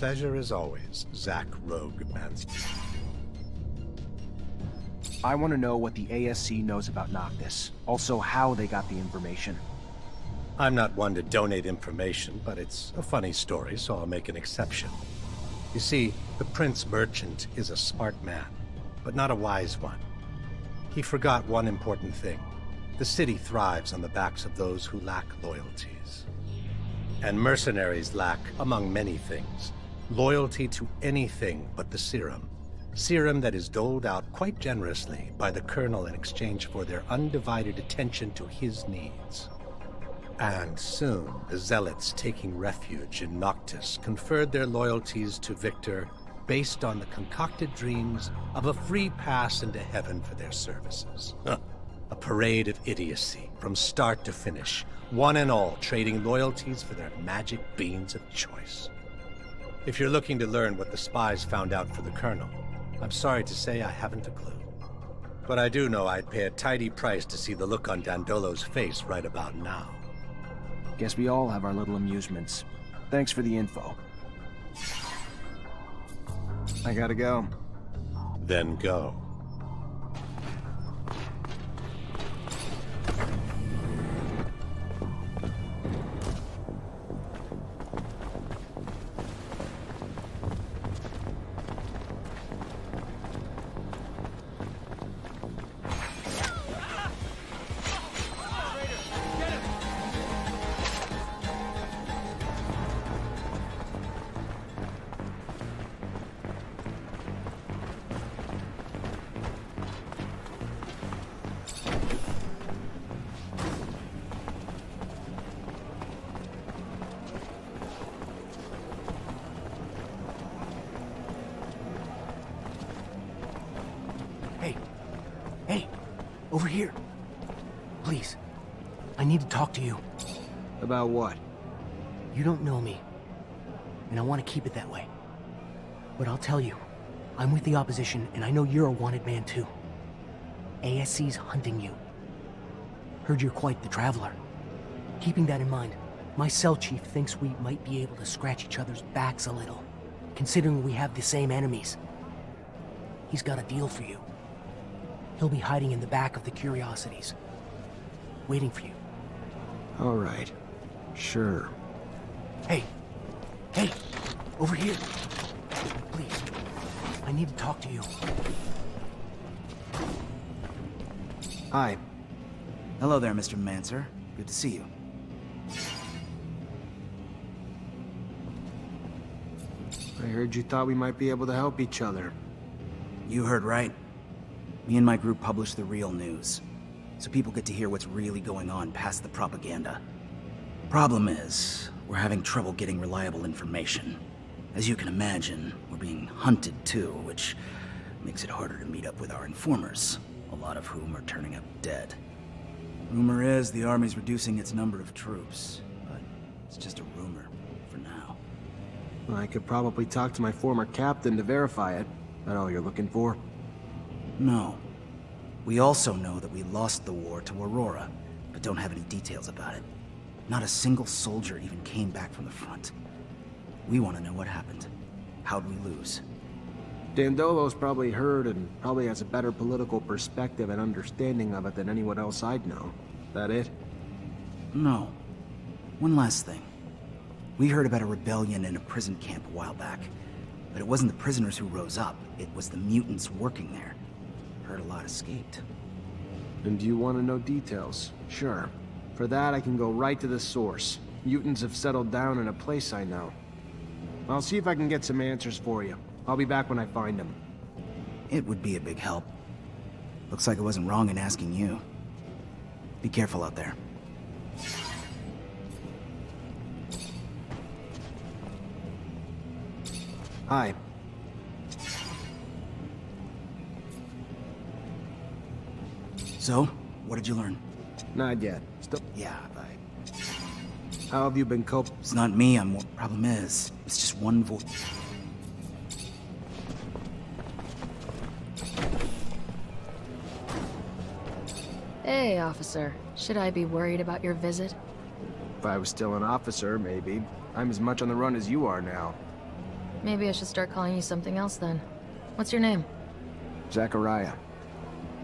pleasure as always, Zach Rogue Manson. I want to know what the ASC knows about Noctis. Also, how they got the information. I'm not one to donate information, but it's a funny story, so I'll make an exception. You see, the Prince Merchant is a smart man, but not a wise one. He forgot one important thing. The city thrives on the backs of those who lack loyalties. And mercenaries lack, among many things, loyalty to anything but the serum. Serum that is doled out quite generously by the Colonel in exchange for their undivided attention to his needs. And soon, the Zealots taking refuge in Noctis conferred their loyalties to Victor based on the concocted dreams of a free pass into heaven for their services. A parade of idiocy, from start to finish, one and all trading loyalties for their magic beans of choice. If you're looking to learn what the spies found out for the Colonel, I'm sorry to say I haven't a clue. But I do know I'd pay a tidy price to see the look on Dandolo's face right about now. Guess we all have our little amusements. Thanks for the info. I gotta go. Then go. Hey, over here. Please, I need to talk to you. About what? You don't know me, and I want to keep it that way. But I'll tell you, I'm with the opposition, and I know you're a wanted man too. ASC's hunting you. Heard you're quite the traveler. Keeping that in mind, my cell chief thinks we might be able to scratch each other's backs a little, considering we have the same enemies. He's got a deal for you. He'll be hiding in the back of the Curiosities, waiting for you. All right. Sure. Hey, over here. Please, I need to talk to you. Hi. Hello there, Mr. Mancer. Good to see you. I heard you thought we might be able to help each other. You heard right. Me and my group publish the real news, so people get to hear what's really going on past the propaganda. Problem is, we're having trouble getting reliable information. As you can imagine, we're being hunted too, which makes it harder to meet up with our informers, a lot of whom are turning up dead. Rumor is the army's reducing its number of troops, but it's just a rumor for now. I could probably talk to my former captain to verify it. That all you're looking for? No. We also know that we lost the war to Aurora, but don't have any details about it. Not a single soldier even came back from the front. We want to know what happened. How'd we lose? Dandolo's probably heard and probably has a better political perspective and understanding of it than anyone else I'd know. That it? No. One last thing. We heard about a rebellion in a prison camp a while back, but it wasn't the prisoners who rose up, it was the mutants working there. Heard a lot escaped. And do you want to know details? Sure. For that, I can go right to the source. Mutants have settled down in a place I know. I'll see if I can get some answers for you. I'll be back when I find them. It would be a big help. Looks like I wasn't wrong in asking you. Be careful out there. Hi. So, what did you learn? Not yet. Still. Yeah, How have you been coping? It's not me, problem is, it's just one voice. Hey, officer. Should I be worried about your visit? If I was still an officer, maybe. I'm as much on the run as you are now. Maybe I should start calling you something else then. What's your name? Zachariah.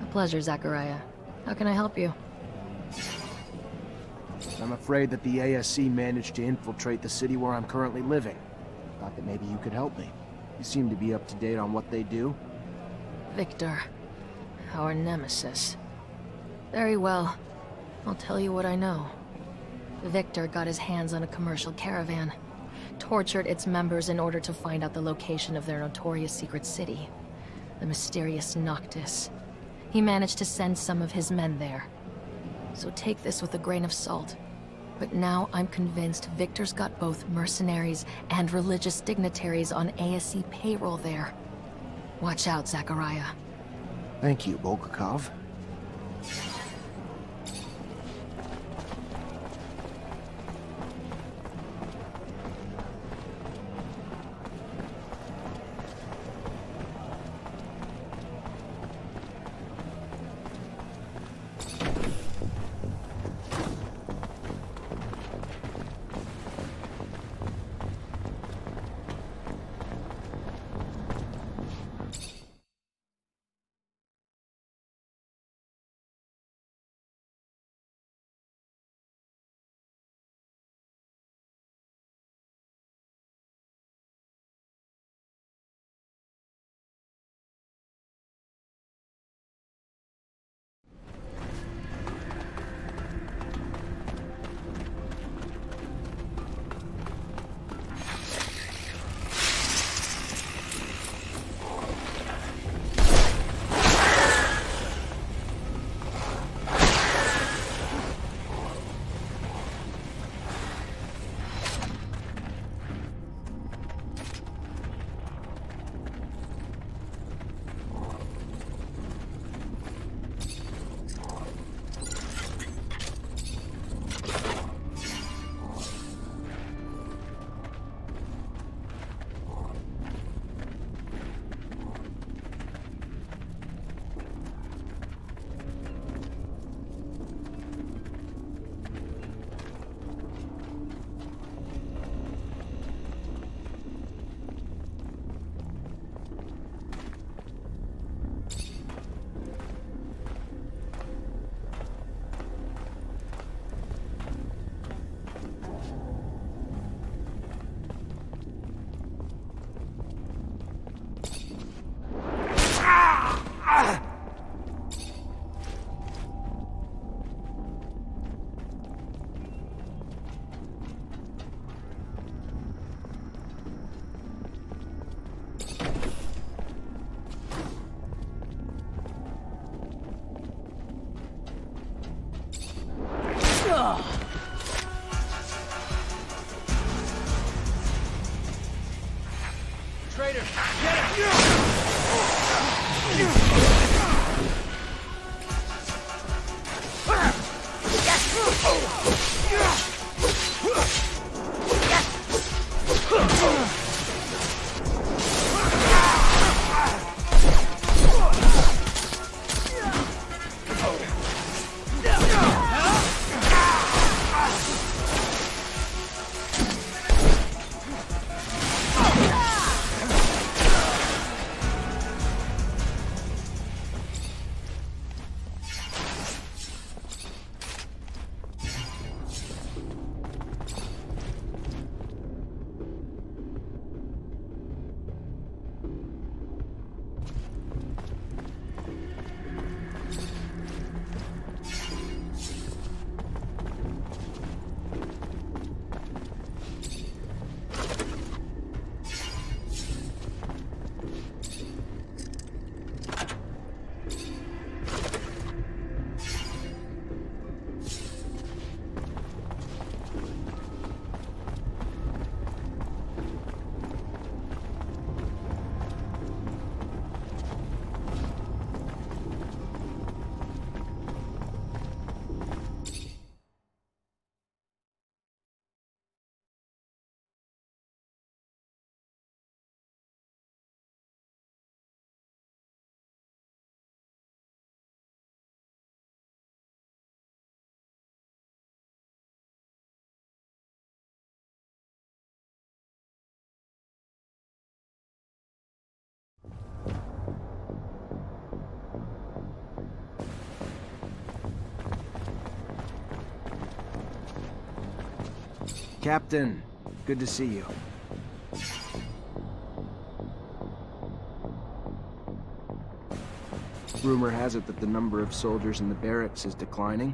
A pleasure, Zachariah. How can I help you? I'm afraid that the ASC managed to infiltrate the city where I'm currently living. Thought that maybe you could help me. You seem to be up to date on what they do. Victor. Our nemesis. Very well. I'll tell you what I know. Victor got his hands on a commercial caravan, tortured its members in order to find out the location of their notorious secret city, the mysterious Noctis. He managed to send some of his men there. So take this with a grain of salt. But now I'm convinced Victor's got both mercenaries and religious dignitaries on ASC payroll there. Watch out, Zachariah. Thank you, Bulgakov. Traitor, get Captain, good to see you. Rumor has it that the number of soldiers in the barracks is declining.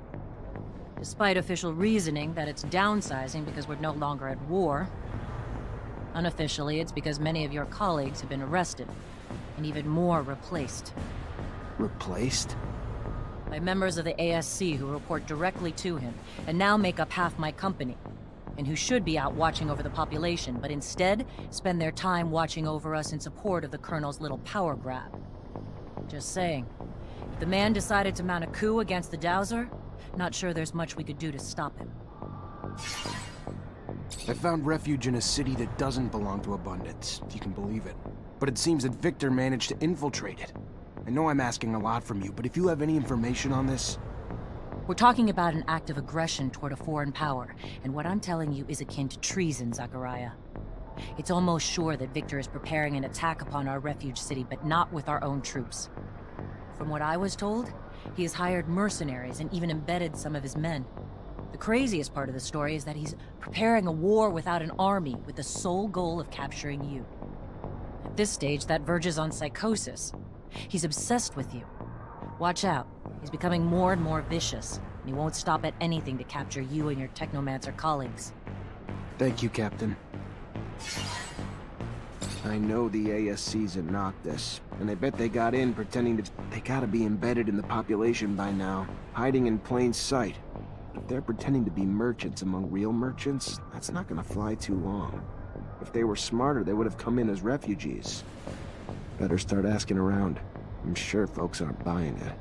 Despite official reasoning that it's downsizing because we're no longer at war. Unofficially, it's because many of your colleagues have been arrested, and even more replaced. Replaced? By members of the ASC who report directly to him, and now make up half my company, and who should be out watching over the population, but instead spend their time watching over us in support of the Colonel's little power grab. Just saying. If the man decided to mount a coup against the Dowser, not sure there's much we could do to stop him. I found refuge in a city that doesn't belong to Abundance, if you can believe it. But it seems that Victor managed to infiltrate it. I know I'm asking a lot from you, but if you have any information on this... We're talking about an act of aggression toward a foreign power, and what I'm telling you is akin to treason, Zachariah. It's almost sure that Victor is preparing an attack upon our refuge city, but not with our own troops. From what I was told, he has hired mercenaries and even embedded some of his men. The craziest part of the story is that he's preparing a war without an army with the sole goal of capturing you. At this stage, that verges on psychosis. He's obsessed with you. Watch out. He's becoming more and more vicious, and he won't stop at anything to capture you and your Technomancer colleagues. Thank you, Captain. I know the ASC's in Noctis, and I bet they got in pretending to... They gotta be embedded in the population by now, hiding in plain sight. If they're pretending to be merchants among real merchants, that's not gonna fly too long. If they were smarter, they would have come in as refugees. Better start asking around. I'm sure folks aren't buying it.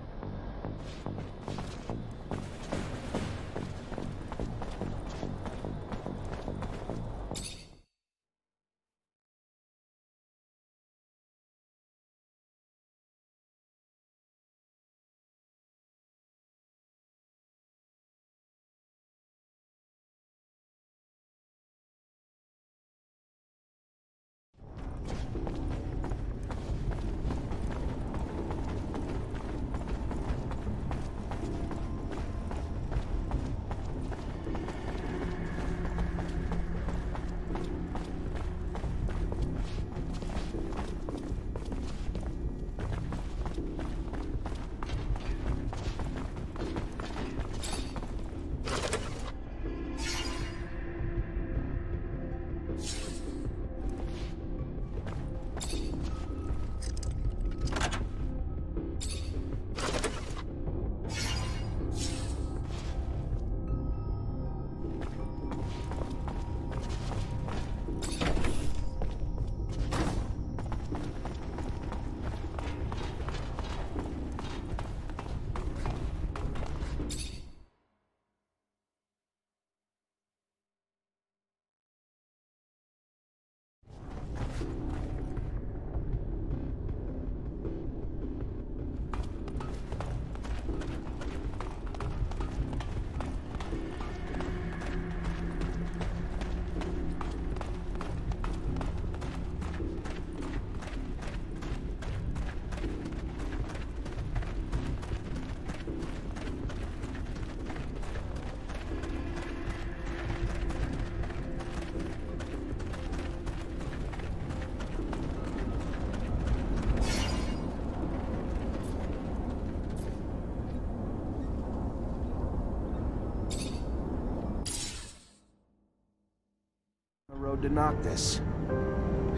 Road to Noctis.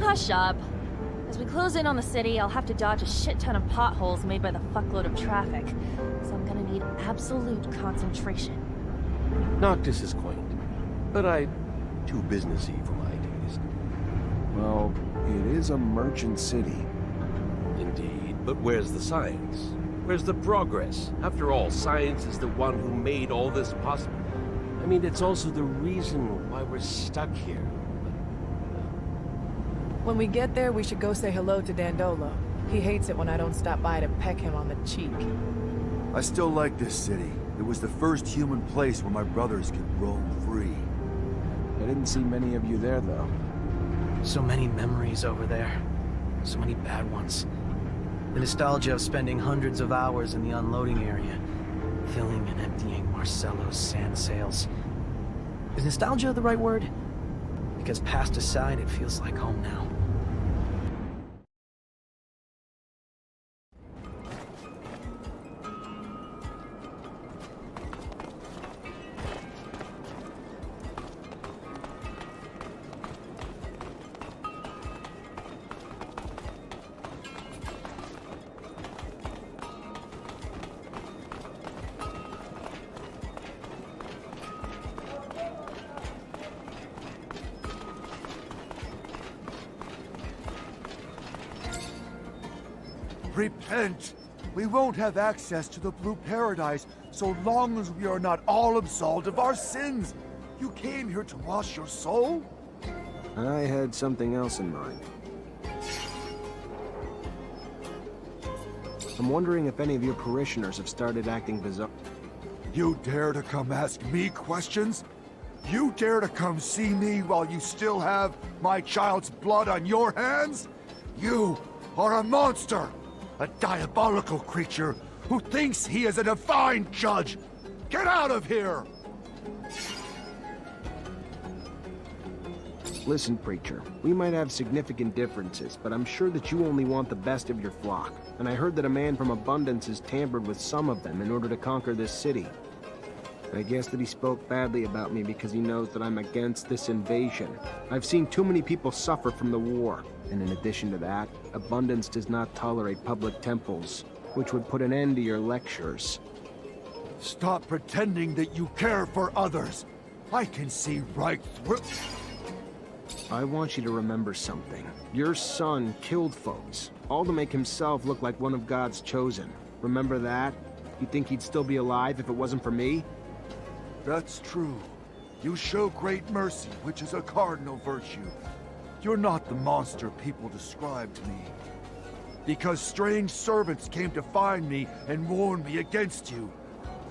Hush up. As we close in on the city, I'll have to dodge a shit ton of potholes made by the fuckload of traffic. So I'm gonna need absolute concentration. Noctis is quaint, but too businessy for my taste. Well, it is a merchant city. Indeed, but where's the science? Where's the progress? After all, science is the one who made all this possible. I mean, it's also the reason why we're stuck here. When we get there, we should go say hello to Dandolo. He hates it when I don't stop by to peck him on the cheek. I still like this city. It was the first human place where my brothers could roam free. I didn't see many of you there, though. So many memories over there. So many bad ones. The nostalgia of spending hundreds of hours in the unloading area, filling and emptying Marcello's sand sails. Is nostalgia the right word? because past aside, it feels like home now. Repent! We won't have access to the Blue Paradise so long as we are not all absolved of our sins. You came here to wash your soul? I had something else in mind. I'm wondering if any of your parishioners have started acting bizarre. You dare to come ask me questions? You dare to come see me while you still have my child's blood on your hands? You are a monster! A diabolical creature who thinks he is a divine judge! Get out of here! Listen, preacher, we might have significant differences, but I'm sure that you only want the best of your flock. And I heard that a man from Abundance has tampered with some of them in order to conquer this city. I guess that he spoke badly about me because he knows that I'm against this invasion. I've seen too many people suffer from the war. And in addition to that, Abundance does not tolerate public temples, which would put an end to your lectures. Stop pretending that you care for others. I can see right through... I want you to remember something. Your son killed folks, all to make himself look like one of God's chosen. Remember that? You think he'd still be alive if it wasn't for me? That's true. You show great mercy, which is a cardinal virtue. You're not the monster people describe to me. Because strange servants came to find me and warn me against you.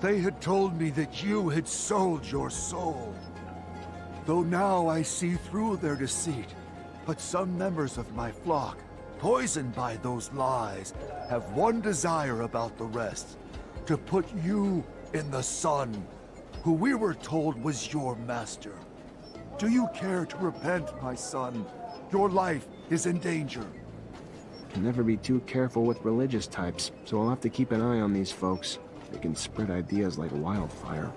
They had told me that you had sold your soul. Though now I see through their deceit, but some members of my flock, poisoned by those lies, have one desire about the rest: to put you in the sun, who we were told was your master. Do you care to repent, my son? Your life is in danger. Can never be too careful with religious types, so I'll have to keep an eye on these folks. They can spread ideas like wildfire.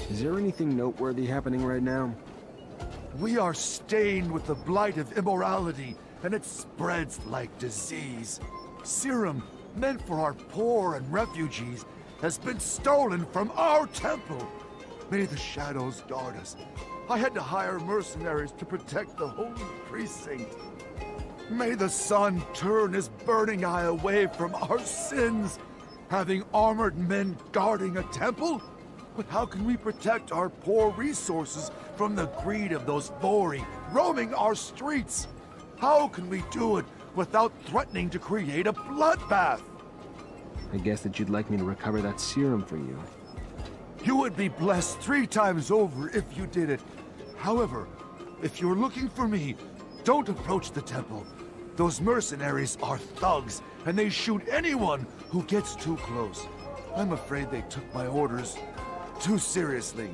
Is there anything noteworthy happening right now? We are stained with the blight of immorality, and it spreads like disease. Serum meant for our poor and refugees has been stolen from our temple. May the shadows guard us. I had to hire mercenaries to protect the holy precinct. May the sun turn his burning eye away from our sins. Having armored men guarding a temple? But how can we protect our poor resources from the greed of those Vori roaming our streets? How can we do it without threatening to create a bloodbath? I guess that you'd like me to recover that serum for you. You would be blessed 3 times over if you did it. However, if you're looking for me, don't approach the temple. Those mercenaries are thugs, and they shoot anyone who gets too close. I'm afraid they took my orders too seriously.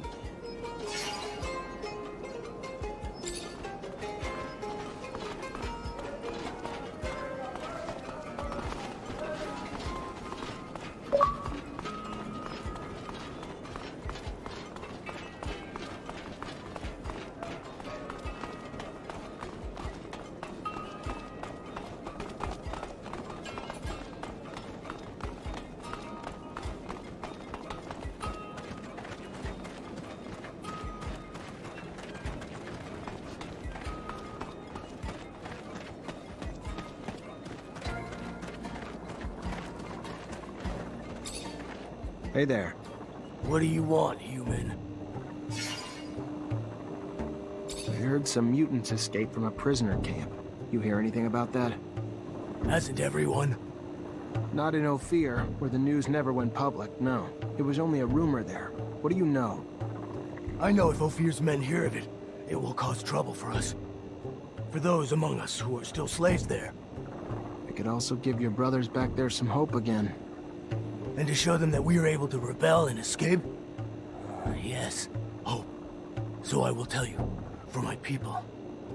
Hey there. What do you want, human? I heard some mutants escaped from a prisoner camp. You hear anything about that? Hasn't everyone? Not in Ophir, where the news never went public, no. It was only a rumor there. What do you know? I know if Ophir's men hear of it, it will cause trouble for us. For those among us who are still slaves there. It could also give your brothers back there some hope again. And to show them that we are able to rebel and escape? Yes, hope. So I will tell you, for my people,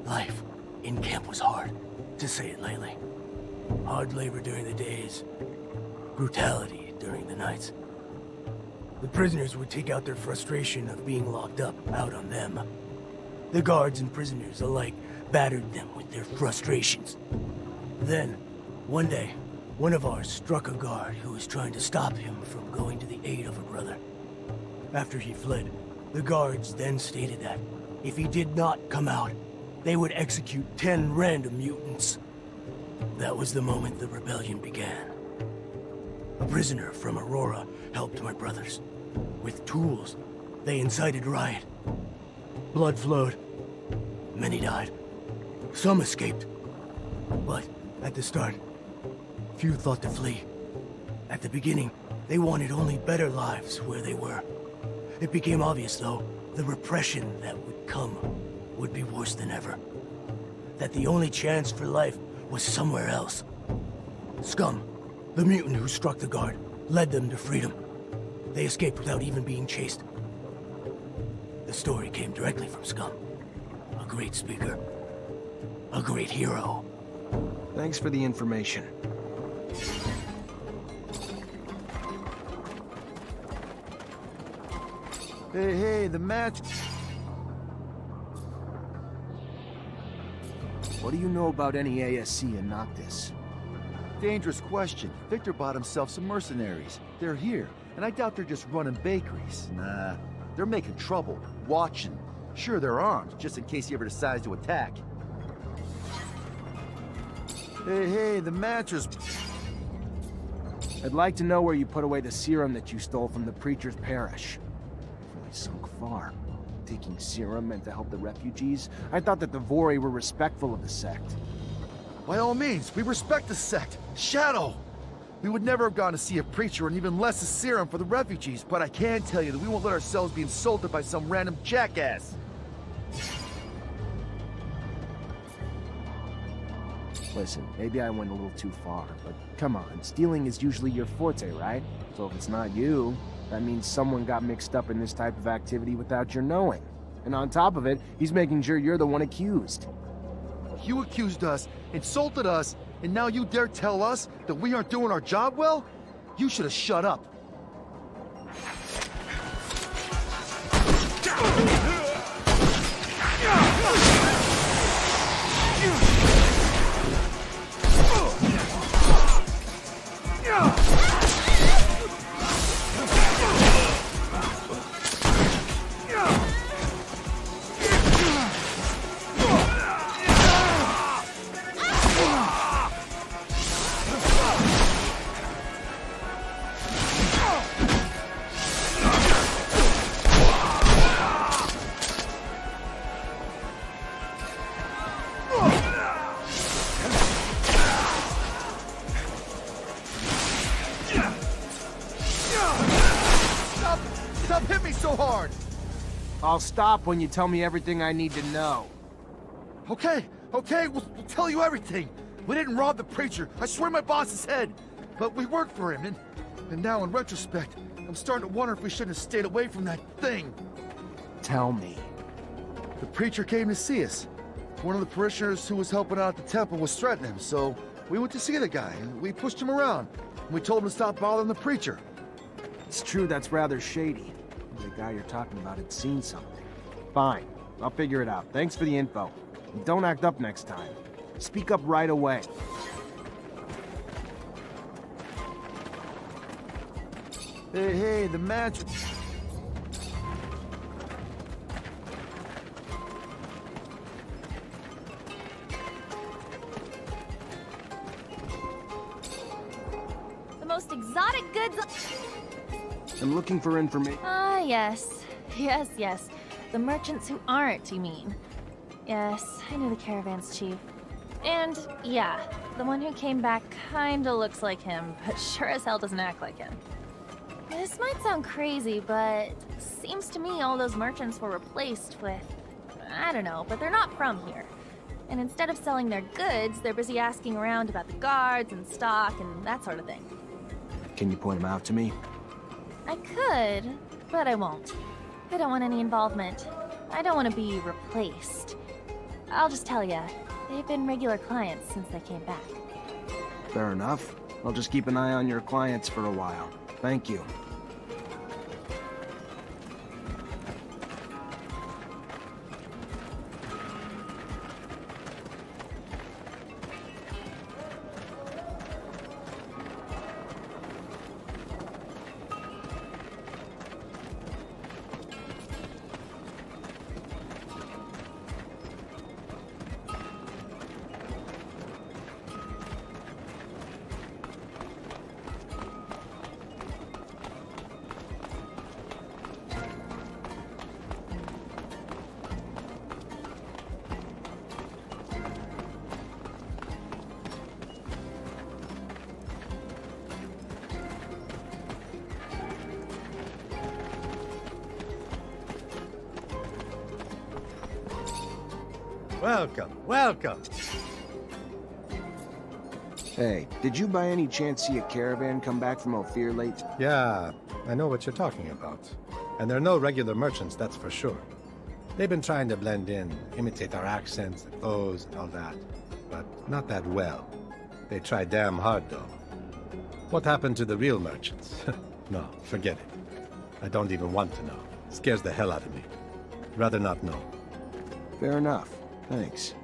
life in camp was hard, to say it lightly. Hard labor during the days, brutality during the nights. The prisoners would take out their frustration of being locked up out on them. The guards and prisoners alike battered them with their frustrations. Then, one day, one of ours struck a guard who was trying to stop him from going to the aid of a brother. After he fled, the guards then stated that if he did not come out, they would execute 10 random mutants. That was the moment the rebellion began. A prisoner from Aurora helped my brothers. With tools, they incited riot. Blood flowed. Many died. Some escaped. But at the start, few thought to flee. At the beginning, they wanted only better lives where they were. It became obvious, though, the repression that would come would be worse than ever. That the only chance for life was somewhere else. Scum, the mutant who struck the guard, led them to freedom. They escaped without even being chased. The story came directly from Scum. A great speaker. A great hero. Thanks for the information. Hey, the match. What do you know about any ASC in Noctis? Dangerous question. Victor bought himself some mercenaries. They're here, and I doubt they're just running bakeries. Nah, they're making trouble, watching. Sure, they're armed, just in case he ever decides to attack. Hey, the mattress. I'd like to know where you put away the serum that you stole from the Preacher's Parish. Really sunk far. Taking serum meant to help the refugees? I thought that the Vori were respectful of the sect. By all means, we respect the sect. Shadow! We would never have gone to see a preacher and even less a serum for the refugees, but I can tell you that we won't let ourselves be insulted by some random jackass. Listen, maybe I went a little too far, but come on, stealing is usually your forte, right? So if it's not you, that means someone got mixed up in this type of activity without your knowing. And on top of it, he's making sure you're the one accused. You accused us, insulted us, and now you dare tell us that we aren't doing our job well? You should have shut up. Stop hitting me so hard! I'll stop when you tell me everything I need to know. Okay, we'll tell you everything. We didn't rob the preacher, I swear my boss's head. But we worked for him, and now in retrospect, I'm starting to wonder if we shouldn't have stayed away from that thing. Tell me. The preacher came to see us. One of the parishioners who was helping out at the temple was threatening him, so we went to see the guy. We pushed him around, and we told him to stop bothering the preacher. It's true that's rather shady. The guy you're talking about had seen something. Fine, I'll figure it out. Thanks for the info. And don't act up next time. Speak up right away. Hey, the match. The most exotic goods. I'm looking for information. Ah, yes. Yes. The merchants who aren't, you mean? Yes, I knew the caravan's chief. And, yeah, the one who came back kinda looks like him, but sure as hell doesn't act like him. This might sound crazy, but seems to me all those merchants were replaced with... I don't know, but they're not from here. And instead of selling their goods, they're busy asking around about the guards and stock and that sort of thing. Can you point them out to me? I could, but I won't. I don't want any involvement. I don't want to be replaced. I'll just tell ya, they've been regular clients since they came back. Fair enough. I'll just keep an eye on your clients for a while. Thank you. Welcome, welcome. Hey, did you by any chance see a caravan come back from Ophir late? Yeah, I know what you're talking about. And they're no regular merchants, that's for sure. They've been trying to blend in, imitate our accents, and O's, and all that. But not that well. They try damn hard, though. What happened to the real merchants? No, forget it. I don't even want to know. It scares the hell out of me. Rather not know. Fair enough. Thanks.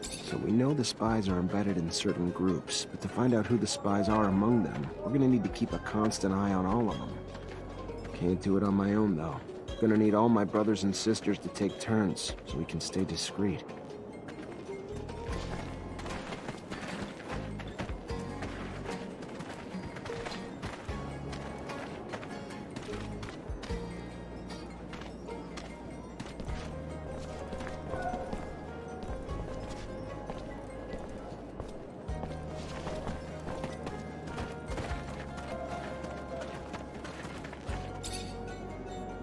So we know the spies are embedded in certain groups, but to find out who the spies are among them, we're gonna need to keep a constant eye on all of them. Can't do it on my own, though. Gonna need all my brothers and sisters to take turns, so we can stay discreet.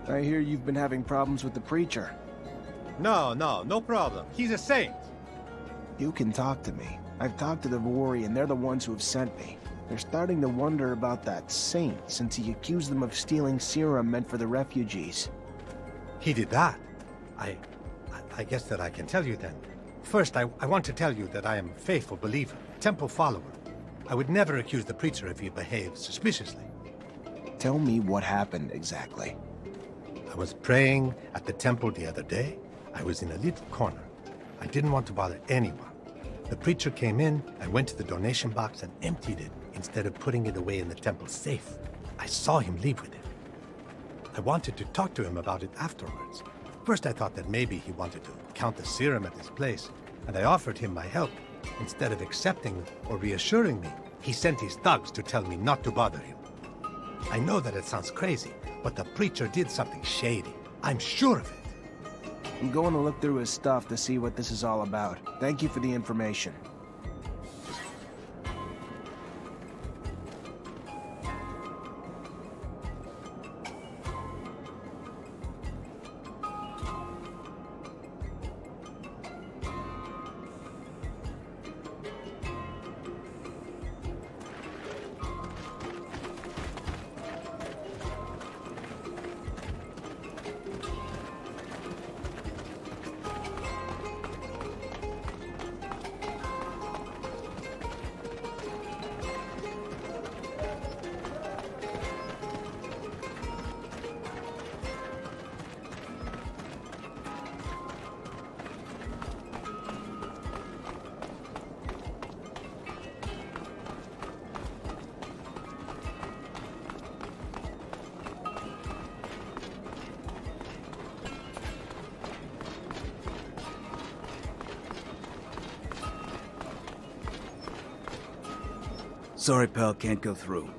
I hear you've been having problems with the preacher. No problem. He's a saint. You can talk to me. I've talked to the Vori, and they're the ones who have sent me. They're starting to wonder about that saint, since he accused them of stealing serum meant for the refugees. He did that? I guess that I can tell you then. First, I want to tell you that I am a faithful believer, temple follower. I would never accuse the preacher if he behaved suspiciously. Tell me what happened exactly. I was praying at the temple the other day. I was in a little corner. I didn't want to bother anyone. The preacher came in, I went to the donation box and emptied it instead of putting it away in the temple safe. I saw him leave with it. I wanted to talk to him about it afterwards. First I thought that maybe he wanted to count the serum at his place, and I offered him my help. Instead of accepting or reassuring me, he sent his thugs to tell me not to bother him. I know that it sounds crazy, but the preacher did something shady. I'm sure of it. I'm going to look through his stuff to see what this is all about. Thank you for the information. Sorry, pal, can't go through.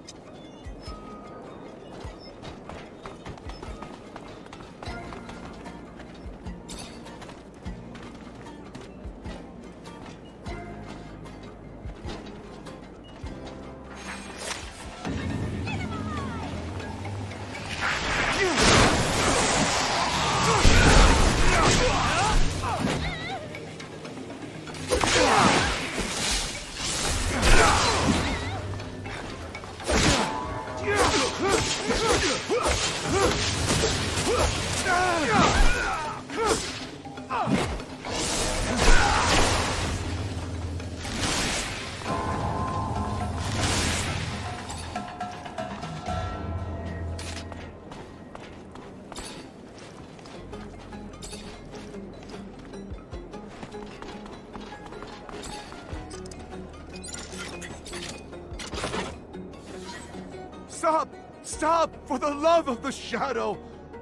Stop! Stop! For the love of the Shadow!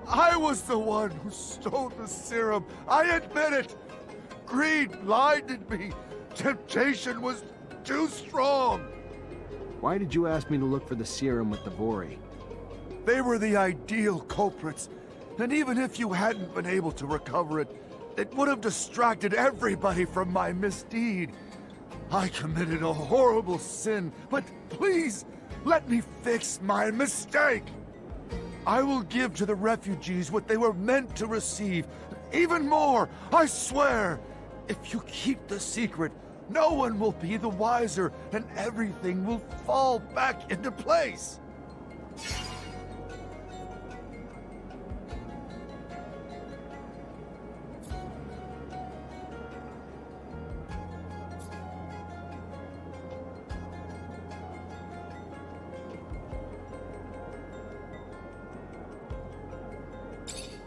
I was the one who stole the serum. I admit it! Greed blinded me. Temptation was too strong. Why did you ask me to look for the serum with the Vori? They were the ideal culprits. And even if you hadn't been able to recover it, it would have distracted everybody from my misdeed. I committed a horrible sin, but please, let me fix my mistake. I will give to the refugees what they were meant to receive. Even more, I swear. If you keep the secret, no one will be the wiser, and everything will fall back into place.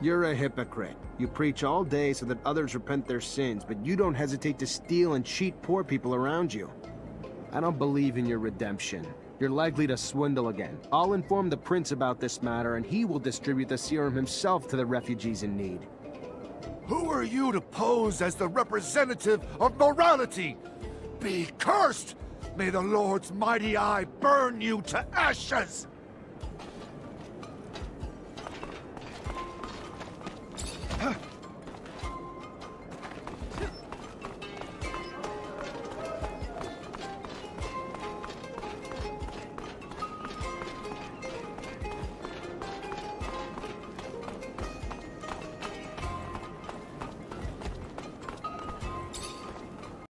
You're a hypocrite. You preach all day so that others repent their sins, but you don't hesitate to steal and cheat poor people around you. I don't believe in your redemption. You're likely to swindle again. I'll inform the prince about this matter, and he will distribute the serum himself to the refugees in need. Who are you to pose as the representative of morality? Be cursed! May the Lord's mighty eye burn you to ashes!